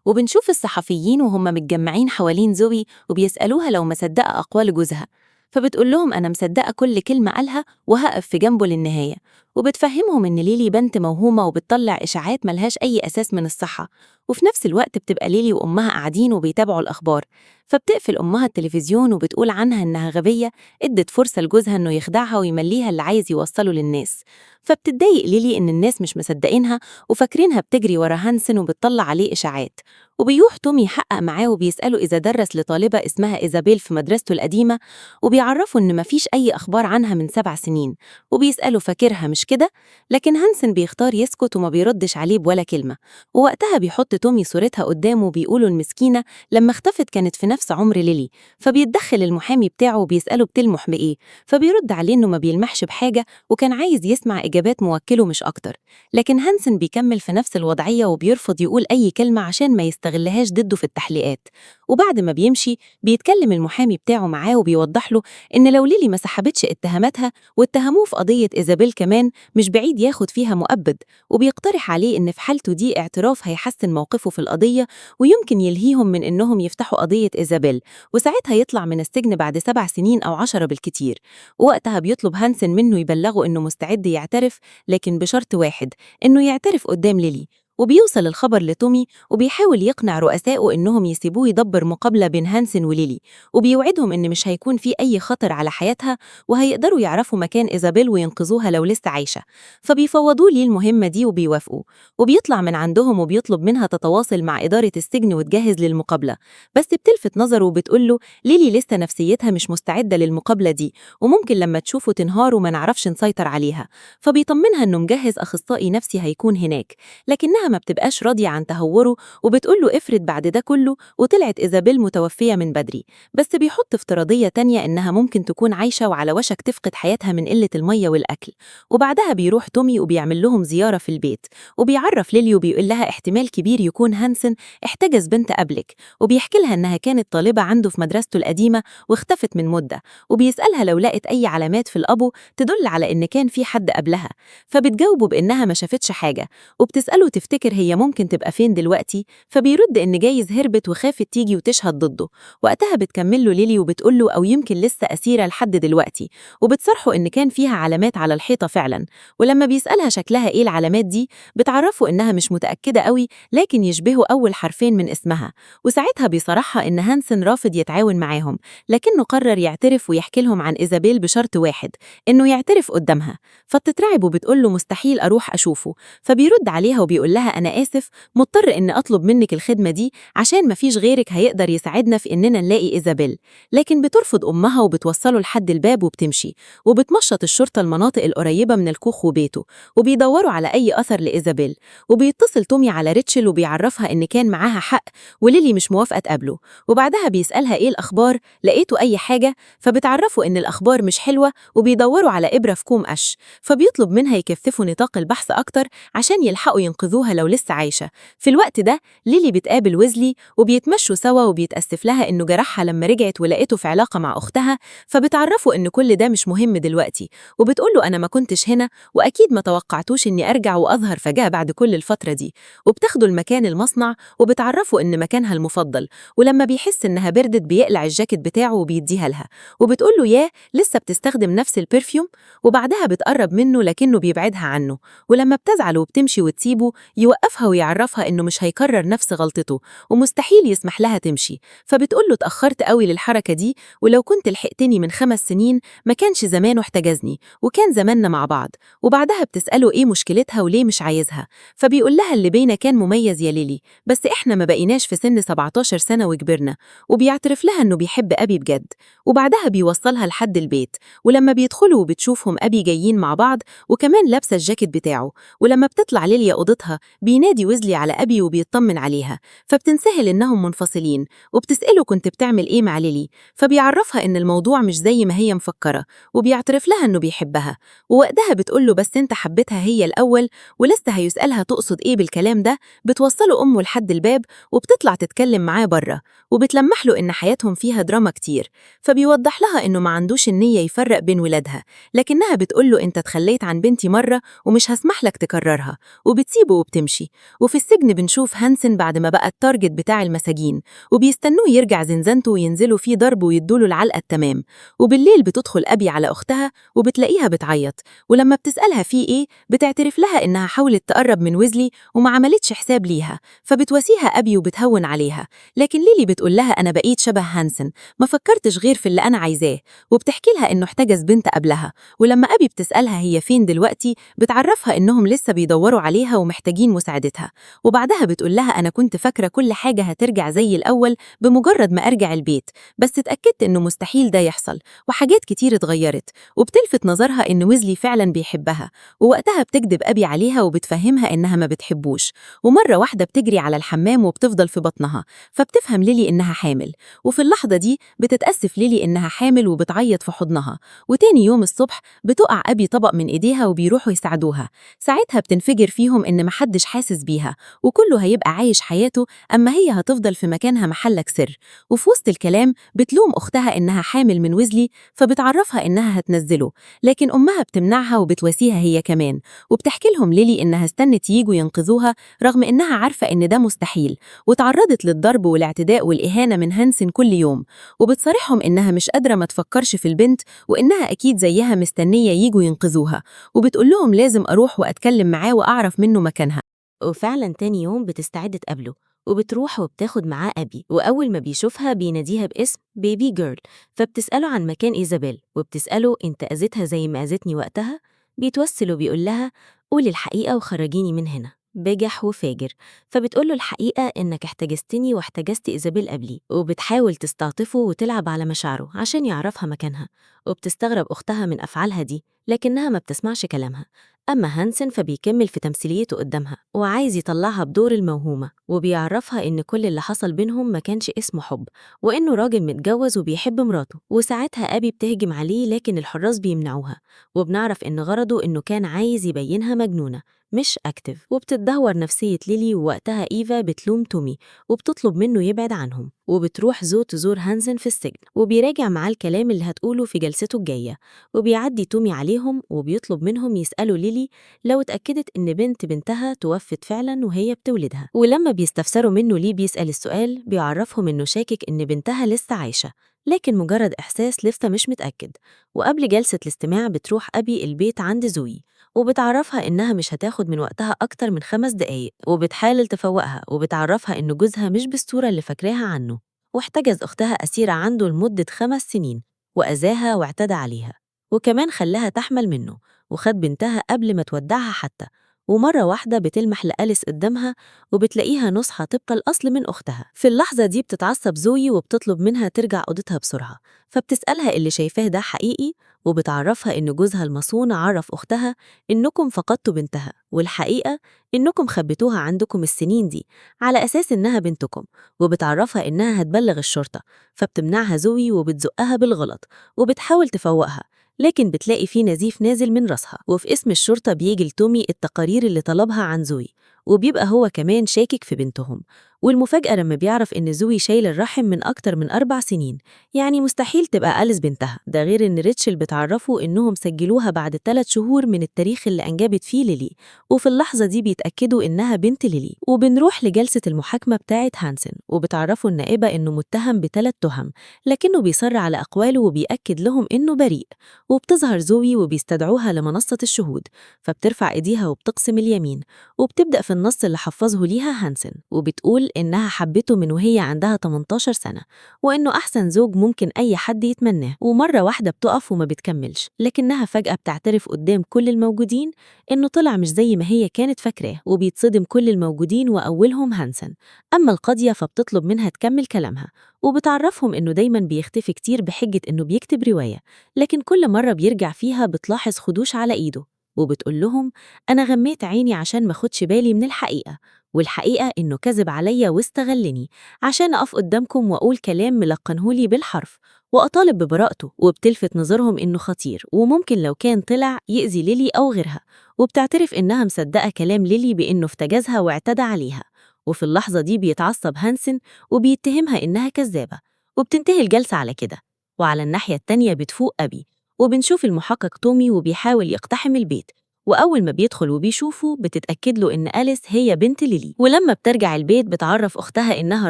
وبنشوف الصحفيين وهم متجمعين حوالين زوي وبيسألوها لو مصدقة أقوال جوزها، فبتقول لهم أنا مصدقة كل كلمة قالها وهقف في جنبه للنهاية، وبتفهمهم إن ليلي بنت موهومة وبتطلع إشاعات ملهاش أي أساس من الصحة. وفي نفس الوقت بتبقى ليلي وأمها قاعدين وبيتابعوا الأخبار، فبتقفل أمها التلفزيون وبتقول عنها إنها غبية ادت فرصة لجوزها إنه يخدعها ويمليها اللي عايز يوصله للناس. فبتتضايق ليلي إن الناس مش مصدقينها وفاكرينها بتجري ورا هانسن وبتطلع عليه إشاعات. وبيروح تومي يحقق معاه وبيسأله إذا درس لطالبة اسمها إيزابيل في مدرسته القديمة، وبيعرفه إن مفيش أي أخبار عنها من 7 سنين، وبيسأله فاكرها مش كده؟ لكن هانسن بيختار يسكت وما بيردش عليه بولا كلمة. ووقتها بيحط تومي صورتها قدامه وبيقوله المسكينة لما اختفت كانت في نفس عمر ليلي، فبيتدخل المحامي بتاعه وبيسأله بتلمح بإيه، فبيرد عليه إنه ما بيلمحش بحاجة وكان عايز يسمع إجابات موكله مش أكتر. لكن هانسن بيكمل في نفس الوضعية وبيرفض يقول أي كلمة عشان ما يستغلهاش ضده في التحليقات. وبعد ما بيمشي بيتكلم المحامي بتاعه معاه وبيوضح له إن لو ليلي ما سحبتش اتهاماتها واتهموه في قضية إيزابيل كمان مش بعيد ياخد فيها مؤبد، وبيقترح عليه إن في حالته دي اعتراف هيحسن موقفه في القضية ويمكن يلهيهم من إنهم يفتحوا قضية إيزابيل، وساعتها يطلع من السجن بعد 7 سنين أو 10 بالكتير. ووقتها بيطلب هانسن منه يبلغه إنه مستعد يعترف، لكن بشرط واحد، إنه يعترف قدام ليلي. وبيوصل الخبر لتومي وبيحاول يقنع رؤسائه إنهم يسيبوه يدبر مقابلة بين هانسن وليلي، وبيوعدهم إن مش هيكون في أي خطر على حياتها وهيقدروا يعرفوا مكان إيزابيل وينقذوها لو لسه عايشة. فبيفوضوا لي المهمة دي وبيوافقوا، وبيطلع من عندهم وبيطلب منها تتواصل مع إدارة السجن وتجهز للمقابلة، بس بتلفت نظره وبتقوله ليلي لسه نفسيتها مش مستعدة للمقابلة دي وممكن لما تشوفه تنهار وما نعرفش نسيطر عليها. فبيطمنها إنه مجهز أخصائي نفسي هيكون هناك، لكنها ما بتبقاش راضية عن تهوره وبتقوله افرض بعد ده كله وطلعت إيزابيل متوفية من بدري. بس بيحط افتراضية تانية إنها ممكن تكون عايشة وعلى وشك تفقد حياتها من قلة المية والأكل. وبعدها بيروح تومي وبيعمل لهم زيارة في البيت، وبيعرف ليلي وبيقول لها احتمال كبير يكون هانسن احتجز بنت قبلك، وبيحكي لها إنها كانت طالبة عنده في مدرسته القديمة واختفت من مدة، وبيسألها لو لقت أي علامات في الأبو تدل على إن كان في حد قبلها، فبتجاوبه بإنها ما شافتش حاجة، وبتسأله تفتكر هي ممكن تبقى فين دلوقتي، فبيرد إن جايز هربت وخافت تيجي وتشهد ضده. وقتها بتكمل له ليلي وبتقول له أو يمكن لسه أسيرة لحد دلوقتي، وبتصرحه إن كان فيها علامات على الحيطة فعلا. ولما بيسألها شكلها إيه العلامات دي بتعرفه إنها مش متأكدة قوي لكن يشبهوا أول حرفين من اسمها. وساعتها بيصرحها إن هانسن رافض يتعاون معاهم، لكنه قرر يعترف ويحكي لهم عن إيزابيل بشرط واحد، إنه يعترف قدامها. فبتترعب وبتقول له مستحيل أروح أشوفه، فبيرد عليها وبيقول لها لها أنا آسف، مضطر إن أطلب منك الخدمة دي عشان مفيش غيرك هيقدر يساعدنا في إننا نلاقي إيزابيل. لكن بترفض أمها وبتوصله لحد الباب وبتمشي، وبتمشط الشرطة المناطق القريبة من الكوخ وبيته، وبيدوروا على أي أثر لإيزابيل. وبيتصل تومي على ريتشل وبيعرفها إن كان معاها حق وليلي مش موافقة تقابله، وبعدها بيسألها إيه الأخبار، لقيتوا أي حاجة؟ فبتعرفوا إن الأخبار مش حلوة وبيدوروا على إبرة في كوم قش، فبيطلب منها يكثفوا نطاق البحث أكتر عشان يلحقوا ينقذوها لو لسه عايشة. في الوقت ده ليلي بتقابل ويزلي وبيتمشوا سوا وبيتأسف لها إنه جرحها لما رجعت ولقيته في علاقة مع أختها، فبتعرفوا إن كل ده مش مهم دلوقتي، وبتقوله أنا ما كنتش هنا وأكيد ما توقعتوش إني أرجع وأظهر فجأة بعد كل الفترة دي. وبتاخدوا المكان المصنع وبتعرفوا إن مكانها المفضل، ولما بيحس إنها بردت بيقلع الجاكيت بتاعه وبيديها لها، وبتقوله ياه لسه بتستخدم نفس البرفيوم. وبعدها بتقرب منه لكنه بيبعدها عنه، ولما بتزعل وبتمشي وتسيبه يوقفها ويعرفها إنه مش هيكرر نفس غلطته ومستحيل يسمح لها تمشي. فبتقوله اتأخرت قوي للحركة دي، ولو كنت لحقتني من 5 سنين ما كانش زمانه احتجزني وكان زماننا مع بعض. وبعدها بتسأله إيه مشكلتها وليه مش عايزها، فبيقول لها اللي بينا كان مميز يا ليلي، بس إحنا ما بقيناش في سن 17 سنة وكبرنا. وبيعترف لها إنه بيحب أبي بجد، وبعدها بيوصلها لحد البيت. ولما بيدخلوا وبتشوفهم أبي جايين مع بعض وكمان لابسة الجاكيت بتاعه، ولما بتطلع ليليا أوضتها بينادي ويزلي على أبي وبيطمن عليها، فبتنسهل إنهم منفصلين وبتسأله كنت بتعمل إيه مع ليلي، فبيعرفها إن الموضوع مش زي ما هي مفكرة، وبيعترف لها إنه بيحبها. ووقتها بتقوله بس أنت حبيتها هي الأول، ولسه هيسألها تقصد إيه بالكلام ده. بتوصله أمه لحد الباب وبتطلع تتكلم معاه بره، وبتلمح له إن حياتهم فيها دراما كتير، فبيوضح لها إنه ما عندوش النية يفرق بين ولادها، لكنها بتقوله أنت تخليت عن بنتي مرة ومش هسمح لك تكررها، وبتسيبه وبتمشي. وفي السجن بنشوف هانسن بعد ما بقى التارجت بتاع المساجين، وبيستنوه يرجع زنزانته وينزلوا فيه ضرب ويدوله العلقة التمام. وبالليل بتدخل أبي على أختها وبتلاقيها بتعيط، ولما بتسألها فيه إيه بتعترف لها إنها حاولت تقرب من ويزلي وما عملتش حساب ليها، فبتواسيها أبي وبتهون عليها. لكن ليلي بتقول لها أنا بقيت شبه هانسن، ما فكرتش غير في اللي أنا عايزاه، وبتحكي لها إنه احتجز بنت قبلها. ولما أبي بتسألها هي فين دلوقتي بتعرفها إنهم لسه بيدوروا عليها ومحتاجين مساعدتها. وبعدها بتقول لها أنا كنت فاكرة كل حاجة هترجع زي الأول بمجرد ما أرجع البيت، بس اتأكدت إنه مستحيل ده يحصل وحاجات كتير اتغيرت. وبتلفت نظرها إن ويزلي فعلا بيحبها، ووقتها بتكذب أبي عليها وبتفهمها إنها ما بتحبوش. ومرة واحدة بتجري على الحمام وبتفضل في بطنها، فبتفهم ليلي إنها حامل، وفي اللحظة دي بتتأسف ليلي إنها حامل وبتعيط في حضنها. وتاني يوم الصبح بتقع أبي طبق من إيديها وبيروحوا يساعدوها، ساعتها بتنفجر فيهم إن محدش حاسس بيها وكله هيبقى عايش حياته، أما هي هتفضل في مكانها محلك سر. وفي وسط الكلام بتلوم أختها إنها حامل من ويزلي، فبتعرفها إنها هتنزله، لكن أمها بتمنعها وبتواسيها هي كمان، وبتحكي لهم ليلي إنها استنت ييجوا ينقذوها رغم إنها عارفة إن ده مستحيل، وتعرضت للضرب والاعتداء والإهانة من هانسن كل يوم. وبتصارحهم إنها مش قادرة ما تفكرش في البنت وإنها أكيد زيها مستنية ييجوا ينقذوها، وبتقول لهم لازم أروح وأتكلم معاه وأعرف منه مكانها. وفعلا تاني يوم بتستعد تقابله، وبتروح وبتاخد معاه أبي، وأول ما بيشوفها بيناديها باسم بيبي جيرل، فبتسأله عن مكان إيزابيل وبتسأله أنت أذيتها زي ما أذتني وقتها؟ بيتوسل وبيقول لها قولي الحقيقة وخرجيني من هنا، بجح وفاجر. فبتقوله الحقيقة إنك احتجزتني واحتجزت إيزابيل قبلي، وبتحاول تستعطفه وتلعب على مشاعره عشان يعرفها مكانها. وبتستغرب أختها من أفعالها دي لكنها ما بتسمعش كلامها. أما هانسن فبيكمل في تمثيليته قدامها وعايز يطلعها بدور الموهومة، وبيعرفها إن كل اللي حصل بينهم ما كانش اسمه حب، وإنه راجل متجوز وبيحب مراته. وساعتها أبي بتهجم عليه لكن الحراس بيمنعوها، وبنعرف إن غرضه إنه كان عايز يبينها مجنونة مش أكتف. وبتتدهور نفسية ليلي، ووقتها إيفا بتلوم تومي وبتطلب منه يبعد عنهم، وبتروح تزور هانسن في السجن وبيراجع معاه الكلام اللي هتقوله في جلسته الجاية. وبيعدي تومي عليهم وبيطلب منهم يسألوا ليلي لو اتأكدت إن بنتها توفت فعلا وهي بتولدها. ولما بيستفسروا منه ليه بيسأل السؤال بيعرفهم إنه شاكك إن بنتها لسه عايشة، لكن مجرد إحساس لسه مش متأكد. وقبل جلسة الاستماع بتروح أبي البيت عند زوي وبتعرفها إنها مش هتاخد من وقتها أكتر من 5 دقايق، وبتحاول تفوقها وبتعرفها إنه جوزها مش بالصورة اللي فاكراها عنه، واحتجز أختها أسيرة عنده لمدة 5 سنين وأذاها واعتدى عليها، وكمان خلاها تحمل منه وخد بنتها قبل ما تودعها حتى. ومرة واحدة بتلمح لأليس قدامها وبتلاقيها نصحة طبق الأصل من أختها. في اللحظة دي بتتعصب زوي وبتطلب منها ترجع أوضتها بسرعة، فبتسألها اللي شايفاه ده حقيقي، وبتعرفها إن جوزها المصون عرف أختها إنكم فقدتوا بنتها، والحقيقة إنكم خبيتوها عندكم السنين دي على أساس إنها بنتكم، وبتعرفها إنها هتبلغ الشرطة. فبتمنعها زوي وبتزقها بالغلط وبتحاول تفوقها، لكن بتلاقي فيه نزيف نازل من راسها. وفي اسم الشرطة بيجي لتومي التقارير اللي طلبها عن زوي، وبيبقى هو كمان شاكك في بنتهم. والمفاجأة لما بيعرف إن زوي شايل الرحم من أكتر من 4 سنين، يعني مستحيل تبقى أليس بنتها. ده غير إن ريتشل بتعرفه إنهم سجلوها بعد 3 شهور من التاريخ اللي أنجبت فيه ليلي، وفي اللحظة دي بيتأكدوا إنها بنت ليلي. وبنروح لجلسة المحاكمة بتاعة هانسن، وبتعرفوا النائبة إنه متهم ب3 تهم، لكنه بيصر على أقواله وبيأكد لهم إنه بريء. وبتظهر زوي وبيستدعوها لمنصة الشهود، فبترفع إيديها وبتقسم اليمين، وبتبدأ في النص اللي حفظه ليها هانسن، وبتقول إنها حبته من وهي عندها 18 سنة، وإنه أحسن زوج ممكن أي حد يتمناه. ومرة واحدة بتقف وما بتكملش، لكنها فجأة بتعترف قدام كل الموجودين إنه طلع مش زي ما هي كانت فاكراه، وبيتصدم كل الموجودين وأولهم هانسن. أما القاضية فبتطلب منها تكمل كلامها، وبتعرفهم إنه دايماً بيختفي كتير بحجة إنه بيكتب رواية، لكن كل مرة بيرجع فيها بتلاحظ خدوش على إيده. وبتقول لهم أنا غميت عيني عشان ما خدش بالي من الحقيقة، والحقيقة إنه كذب عليا واستغلني عشان أقف قدامكم وأقول كلام ملقنهولي بالحرف وأطالب ببراءته. وبتلفت نظرهم إنه خطير وممكن لو كان طلع يأذي ليلي أو غيرها، وبتعترف إنها مصدقة كلام ليلي بإنه افتجازها واعتدى عليها. وفي اللحظة دي بيتعصب هانسن وبيتهمها إنها كذابة، وبتنتهي الجلسة على كده. وعلى الناحية التانية بتفوق أبي، وبنشوف المحقق تومي وبيحاول يقتحم البيت، وأول ما بيدخل وبيشوفه بتتأكد له إن أليس هي بنت ليلي. ولما بترجع البيت بتعرف أختها إنها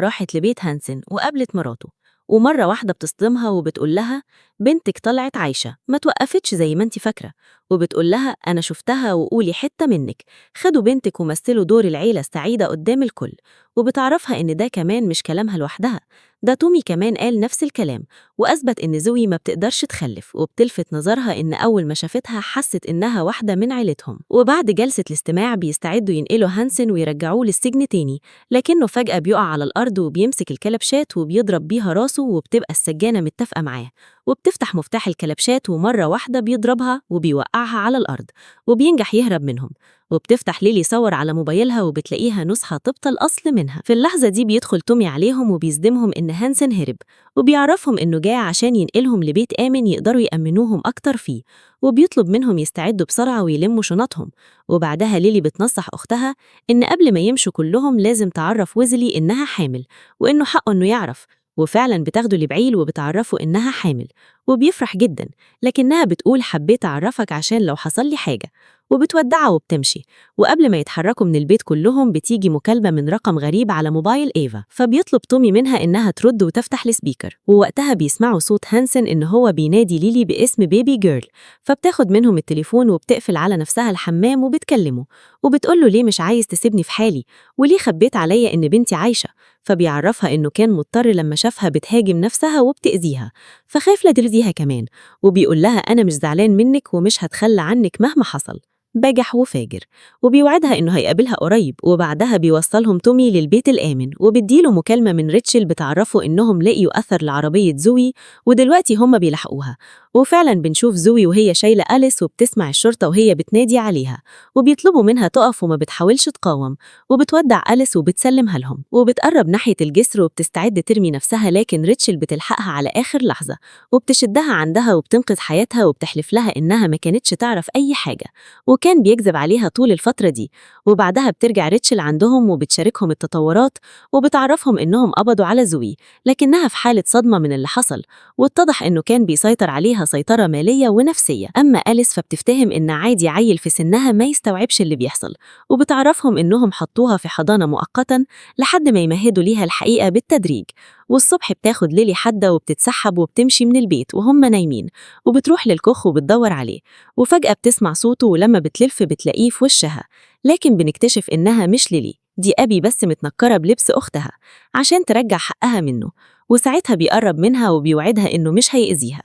راحت لبيت هانسن وقابلت مراته، ومرة واحدة بتصدمها وبتقول لها بنتك طلعت عايشة، ما توقفتش زي ما انت فاكرة. وبتقول لها أنا شفتها وقولي حتة منك، خدوا بنتك ومثلوا دور العيلة السعيدة قدام الكل. وبتعرفها إن ده كمان مش كلامها لوحدها، ده تومي كمان قال نفس الكلام وأثبت إن زوي ما بتقدرش تخلف. وبتلفت نظرها إن أول ما شافتها حست إنها واحدة من عيلتهم. وبعد جلسة الاستماع بيستعدوا ينقلوا هانسن ويرجعوه للسجن تاني، لكنه فجأة بيقع على الأرض وبيمسك الكلبشات وبيضرب بيها راسه، وبتبقى السجانة متفقة معاه، وبتفتح مفتاح الكلبشات ومرة واحدة بيضربها وبيوقعها على الأرض وبينجح يهرب منهم. وبتفتح ليلي صور على موبايلها وبتلاقيها نسخة طبق الأصل منها. في اللحظة دي بيدخل تومي عليهم وبيصدمهم إن هانسن هرب، وبيعرفهم إنه جاي عشان ينقلهم لبيت آمن يقدروا يأمنوهم أكتر فيه، وبيطلب منهم يستعدوا بسرعة ويلموا شنطهم. وبعدها ليلي بتنصح أختها إن قبل ما يمشوا كلهم لازم تعرف ويزلي إنها حامل، وإنه حقه إنه يعرف. وفعلا بتاخده لبعيل وبتعرفه إنها حامل، وبيفرح جدا، لكنها بتقول حبيت أعرفك عشان لو حصل لي حاجة. وبتودعه وبتمشي، وقبل ما يتحركوا من البيت كلهم بتيجي مكالمة من رقم غريب على موبايل إيفا، فبيطلب تومي منها إنها ترد وتفتح السبيكر، ووقتها بيسمعوا صوت هانسن إن هو بينادي ليلي باسم بيبي جيرل. فبتاخد منهم التليفون وبتقفل على نفسها الحمام وبتكلمه، وبتقوله ليه مش عايز تسيبني في حالي، وليه خبيت عليا إن بنتي عايشة. فبيعرفها إنه كان مضطر لما شافها بتهاجم نفسها وبتأذيها، فخاف لا ترضيها كمان. وبيقول لها أنا مش زعلان منك ومش هتخلى عنك مهما حصل. بجح وفاجر، وبيوعدها إنه هيقابلها قريب. وبعدها بيوصلهم تومي للبيت الآمن، وبيديله مكالمة من ريتشل بتعرفه إنهم لقيوا أثر لعربية زوي ودلوقتي هم بيلحقوها. وفعلا بنشوف زوي وهي شايلة أليس وبتسمع الشرطة وهي بتنادي عليها، وبيطلبوا منها تقف وما بتحاولش تقاوم، وبتودع أليس وبتسلمها لهم. وبتقرب ناحية الجسر وبتستعد ترمي نفسها، لكن ريتشل بتلحقها على آخر لحظة وبتشدها عندها وبتنقذ حياتها، وبتحلف لها إنها ما كانتش تعرف أي حاجة وكان بيكذب عليها طول الفترة دي. وبعدها بترجع ريتشل عندهم وبتشاركهم التطورات، وبتعرفهم إنهم قبضوا على زوي لكنها في حالة صدمة من اللي حصل، واتضح إنه كان بيسيطر عليها سيطرة مالية ونفسية. أما أليس فبتفتهم إن عادي عيل في سنها ما يستوعبش اللي بيحصل، وبتعرفهم إنهم حطوها في حضانة مؤقتا لحد ما يمهدوا ليها الحقيقة بالتدريج. والصبح بتاخد ليلي حدة وبتتسحب وبتمشي من البيت وهم نايمين، وبتروح للكوخ وبتدور عليه، وفجأة بتسمع صوته، ولما بتلف بتلاقيه في وشها، لكن بنكتشف إنها مش ليلي، دي أبي بس متنكرة بلبس أختها عشان ترجع حقها منه. وساعتها بيقرب منها وبيوعدها إنه مش هيأذيها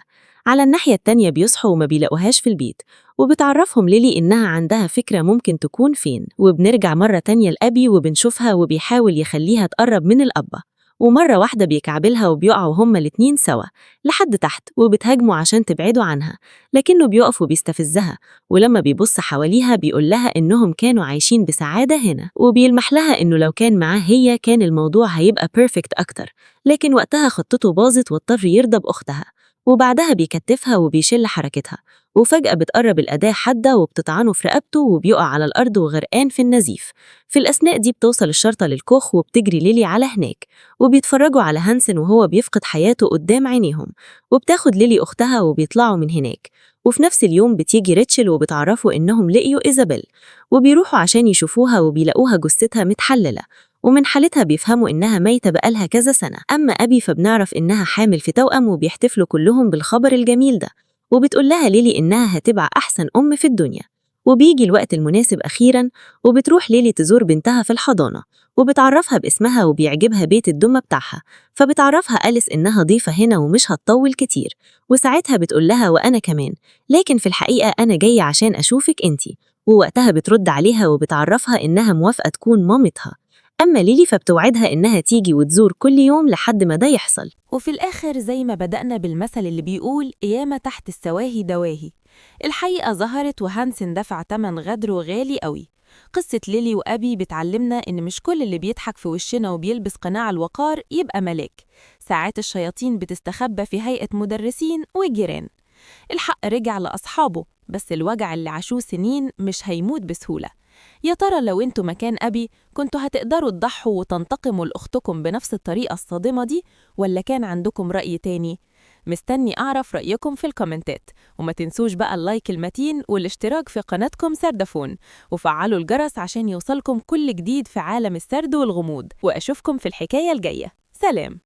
على الناحية التانية بيصحوا وما بيلاقوهاش في البيت، وبتعرفهم ليلي إنها عندها فكرة ممكن تكون فين. وبنرجع مرة تانية لأبي وبنشوفها وبيحاول يخليها تقرب من الأبة، ومرة واحدة بيكعبلها وبيقعوا هما الاتنين سوا لحد تحت وبتهاجموا عشان تبعدوا عنها، لكنه بيقف وبيستفزها. ولما بيبص حواليها بيقول لها إنهم كانوا عايشين بسعادة هنا، وبيلمح لها إنه لو كان معاه هي كان الموضوع هيبقى بيرفكت أكتر. لكن وقتها خطته باظت واضطر يرضى بأختها، وبعدها بيكتفها وبيشل حركتها. وفجأة بتقرب الأداة حادة وبتطعنه في رقبته وبيقع على الأرض وغرقان في النزيف. في الأثناء دي بتوصل الشرطة للكوخ وبتجري ليلي على هناك، وبيتفرجوا على هانسن وهو بيفقد حياته قدام عينيهم. وبتاخد ليلي أختها وبيطلعوا من هناك. وفي نفس اليوم بتيجي ريتشل وبتعرفوا إنهم لقيوا إيزابيل، وبيروحوا عشان يشوفوها وبيلاقوها جثتها متحللة، ومن حالتها بيفهموا إنها ميتة بقالها كذا سنة. أما أبي فبنعرف إنها حامل في توأم، وبيحتفلوا كلهم بالخبر الجميل ده، وبتقول لها ليلي إنها هتبقى أحسن أم في الدنيا. وبيجي الوقت المناسب أخيراً، وبتروح ليلي تزور بنتها في الحضانة، وبتعرفها باسمها وبيعجبها بيت الدم بتاعها. فبتعرفها أليس إنها ضيفة هنا ومش هتطول كتير، وساعتها بتقول لها وأنا كمان، لكن في الحقيقة أنا جاية عشان أشوفك أنتي. ووقتها بترد عليها وبتعرفها إنها موافقة تكون مامتها. أما ليلي فبتوعدها إنها تيجي وتزور كل يوم لحد ما ده يحصل. وفي الآخر زي ما بدأنا بالمثل اللي بيقول قيامة تحت السواهي دواهي، الحقيقة ظهرت وهانسن دفع تمن غدره غالي قوي. قصة ليلي وأبي بتعلمنا إن مش كل اللي بيضحك في وشنا وبيلبس قناع الوقار يبقى ملاك. ساعات الشياطين بتستخبى في هيئة مدرسين وجيران. الحق رجع لأصحابه، بس الوجع اللي عاشوه سنين مش هيموت بسهولة. يا ترى لو انتوا مكان أبي كنتوا هتقدروا تضحوا وتنتقموا لأختكم بنفس الطريقة الصادمة دي، ولا كان عندكم رأي تاني؟ مستني أعرف رأيكم في الكومنتات، وما تنسوش بقى اللايك المتين والاشتراك في قناتكم سردفون، وفعلوا الجرس عشان يوصلكم كل جديد في عالم السرد والغموض. وأشوفكم في الحكاية الجاية. سلام.